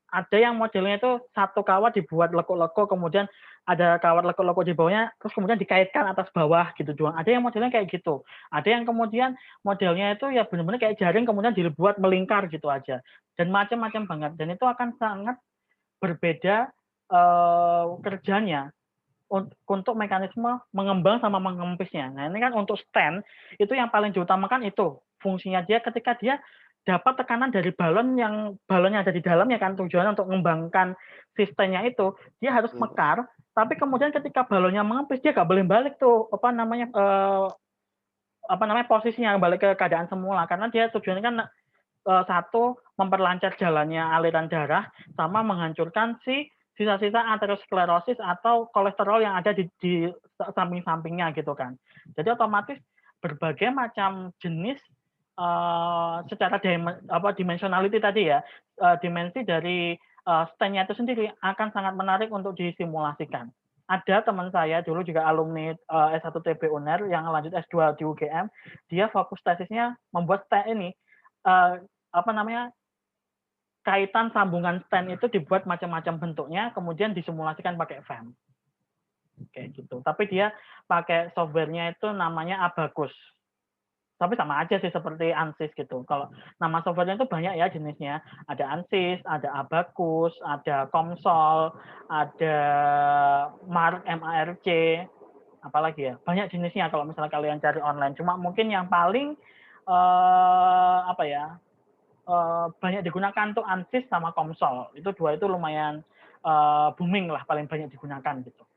ada yang modelnya itu satu kawat dibuat lekuk-lekuk, kemudian ada kawat lekuk-lekuk di bawahnya, terus kemudian dikaitkan atas bawah gitu doang. Ada yang modelnya kayak gitu. Ada yang kemudian modelnya itu ya benar-benar kayak jaring, kemudian dibuat melingkar gitu aja. Dan macam-macam banget. Dan itu akan sangat berbeda kerjanya untuk mekanisme mengembang sama mengempisnya. Nah ini kan untuk stent, itu yang paling diutamakan itu. Fungsinya dia ketika dia dapat tekanan dari balonnya ada di dalamnya kan, tujuannya untuk mengembangkan sistemnya itu dia harus mekar, tapi kemudian ketika balonnya mengempis dia nggak boleh balik tuh apa namanya posisinya balik ke keadaan semula karena dia tujuannya kan satu memperlancar jalannya aliran darah sama menghancurkan sisa-sisa aterosklerosis atau kolesterol yang ada di samping-sampingnya gitu kan. Jadi otomatis berbagai macam jenis secara dimensionality tadi ya, dimensi dari stand-nya itu sendiri akan sangat menarik untuk disimulasikan. Ada teman saya dulu juga alumni S1 TB UNER yang lanjut S2 di UGM, dia fokus tesisnya membuat stand ini kaitan sambungan stand itu dibuat macam-macam bentuknya, kemudian disimulasikan pakai FEM. Kayak gitu. Tapi dia pakai softwarenya itu namanya Abacus. Tapi sama aja sih seperti ANSYS gitu. Kalau nama softwarenya itu banyak ya jenisnya. Ada ANSYS, ada Abacus, ada Comsol, ada MARC, apalagi ya. Banyak jenisnya kalau misalnya kalian cari online. Cuma mungkin yang paling banyak digunakan untuk ANSYS sama Comsol. Itu dua itu lumayan booming lah, paling banyak digunakan gitu.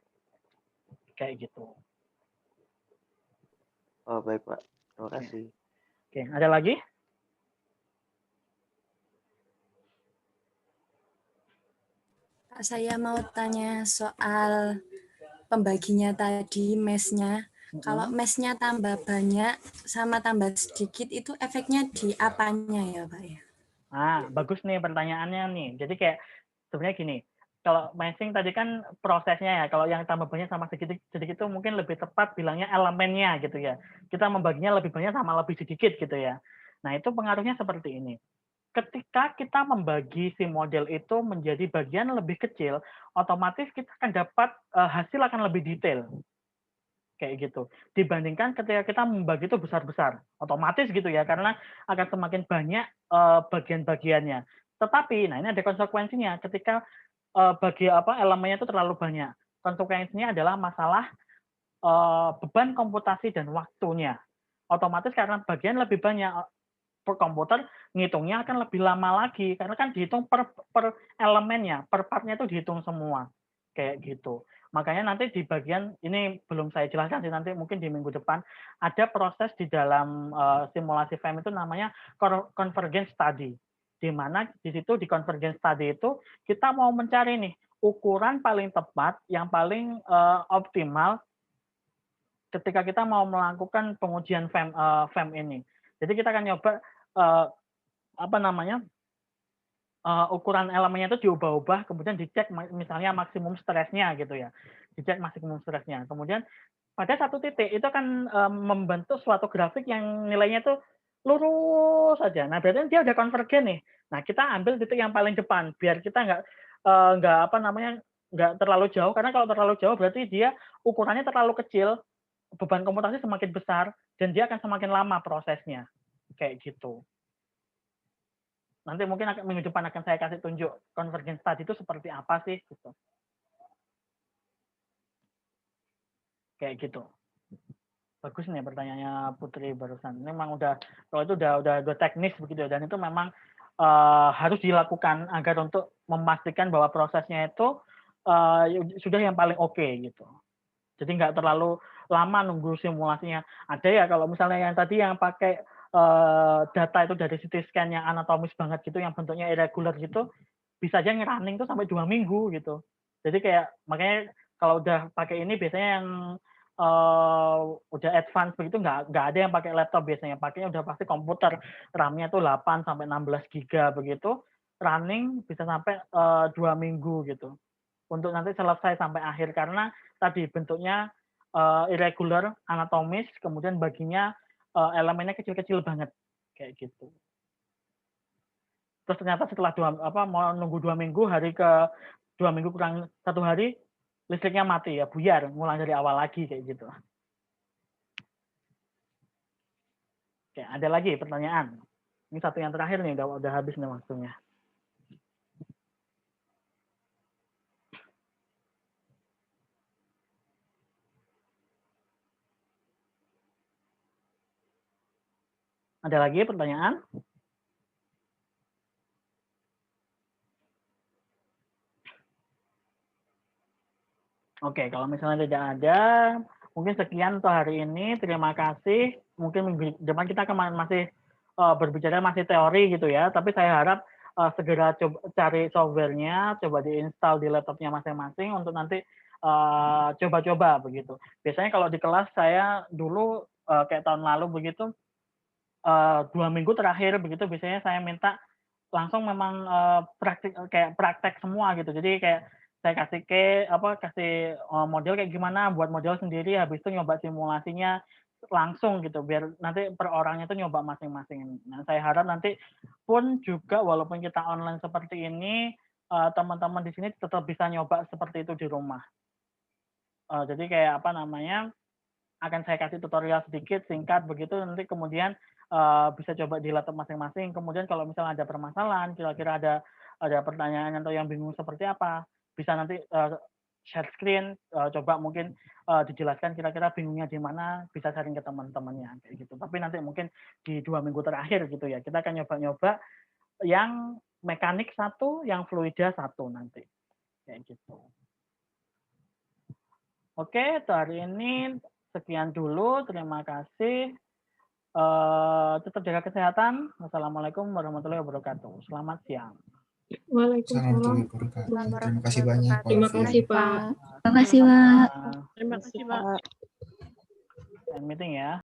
Kayak gitu. Oh, baik, Pak. Terima kasih. Oke, ada lagi? Saya mau tanya soal pembaginya tadi, mesh-nya. Kalau mesh-nya tambah banyak sama tambah sedikit, itu efeknya di apanya ya, Pak? Ya? Bagus nih pertanyaannya nih. Jadi kayak sebenarnya gini, kalau meshing tadi kan prosesnya ya, kalau yang tambah banyak sama sedikit itu mungkin lebih tepat bilangnya elemennya gitu ya. Kita membaginya lebih banyak sama lebih sedikit gitu ya. Nah itu pengaruhnya seperti ini. ketika kita membagi si model itu menjadi bagian lebih kecil, otomatis kita akan dapat hasil akan lebih detail. Kayak gitu. Dibandingkan ketika kita membagi itu besar-besar. Otomatis gitu ya, karena akan semakin banyak bagian-bagiannya. Tetapi, nah ini ada konsekuensinya ketika elemennya itu terlalu banyak. Konsekuensinya adalah masalah beban komputasi dan waktunya. Otomatis karena bagian lebih banyak, per komputer ngitungnya akan lebih lama lagi karena kan dihitung per elemennya, per partnya itu dihitung semua kayak gitu. Makanya nanti di bagian ini belum saya jelaskan sih, nanti mungkin di minggu depan ada proses di dalam simulasi FEM itu namanya convergence study, di mana di situ di convergence study itu kita mau mencari nih ukuran paling tepat yang paling optimal ketika kita mau melakukan pengujian FEM ini. Jadi kita akan nyoba ukuran elemennya itu diubah-ubah, kemudian dicek misalnya maksimum stresnya gitu ya, dicek maksimum stresnya. Kemudian pada satu titik itu akan membentuk suatu grafik yang nilainya itu lurus saja. Nah berarti dia udah konvergen nih. Nah kita ambil titik yang paling depan biar kita nggak terlalu jauh, karena kalau terlalu jauh berarti dia ukurannya terlalu kecil, beban komputasi semakin besar dan dia akan semakin lama prosesnya kayak gitu. Nanti mungkin minggu depan akan saya kasih tunjuk convergence study itu seperti apa sih gitu. Kayak gitu. Bagus nih pertanyaannya Putri barusan. Ini memang kalau itu udah teknis begitu, dan itu memang harus dilakukan agar untuk memastikan bahwa prosesnya itu sudah yang paling oke gitu. Jadi nggak terlalu lama nunggu simulasinya. Ada ya kalau misalnya yang tadi yang pakai data itu dari CT scan yang anatomis banget gitu, yang bentuknya irregular gitu, bisa aja nge-running tuh sampai 2 minggu gitu. Jadi kayak makanya kalau udah pakai ini biasanya yang udah advance begitu nggak ada yang pakai laptop biasanya, pakainya udah pasti komputer, RAM-nya tuh 8 sampai 16 giga begitu, running bisa sampai 2 minggu gitu. Untuk nanti selesai sampai akhir karena tadi bentuknya irregular, anatomis, kemudian baginya elemennya kecil-kecil banget kayak gitu. Terus ternyata setelah mau nunggu 2 minggu, hari ke 2 minggu kurang 1 hari listriknya mati ya, buyar, ngulang dari awal lagi kayak gitu. Oke, ada lagi pertanyaan? Ini satu yang terakhir nih, udah habis nih waktunya. Ada lagi pertanyaan? Oke, kalau misalnya tidak ada, mungkin sekian untuk hari ini. Terima kasih. Mungkin minggu depan kita akan masih berbicara masih teori gitu ya. Tapi saya harap segera coba cari softwarenya, coba diinstal di laptopnya masing-masing untuk nanti coba-coba begitu. Biasanya kalau di kelas saya dulu kayak tahun lalu begitu, 2 minggu terakhir begitu biasanya saya minta langsung memang praktek semua gitu. Jadi kayak saya kasih model kayak gimana, buat model sendiri, habis itu nyoba simulasinya langsung gitu, biar nanti per orangnya itu nyoba masing-masing. Nah, saya harap nanti pun juga walaupun kita online seperti ini, teman-teman di sini tetap bisa nyoba seperti itu di rumah. Jadi kayak akan saya kasih tutorial sedikit singkat begitu, nanti kemudian bisa coba di laptop masing-masing. Kemudian kalau misalnya ada permasalahan, kira-kira ada pertanyaan atau yang bingung seperti apa, bisa nanti share screen, coba mungkin dijelaskan kira-kira bingungnya di mana, bisa sharing ke teman-temannya kayak gitu. Tapi nanti mungkin di 2 minggu terakhir gitu ya, kita akan nyoba-nyoba yang mekanik 1, yang fluida 1 nanti kayak gitu. Oke, hari ini sekian dulu. Terima kasih. Tetap jaga kesehatan. Wassalamualaikum warahmatullahi wabarakatuh. Selamat siang. Waalaikumsalam. Terima kasih banyak. Terima kasih, Pak. Terima kasih, Pak. Terima kasih, Pak. Meeting ya.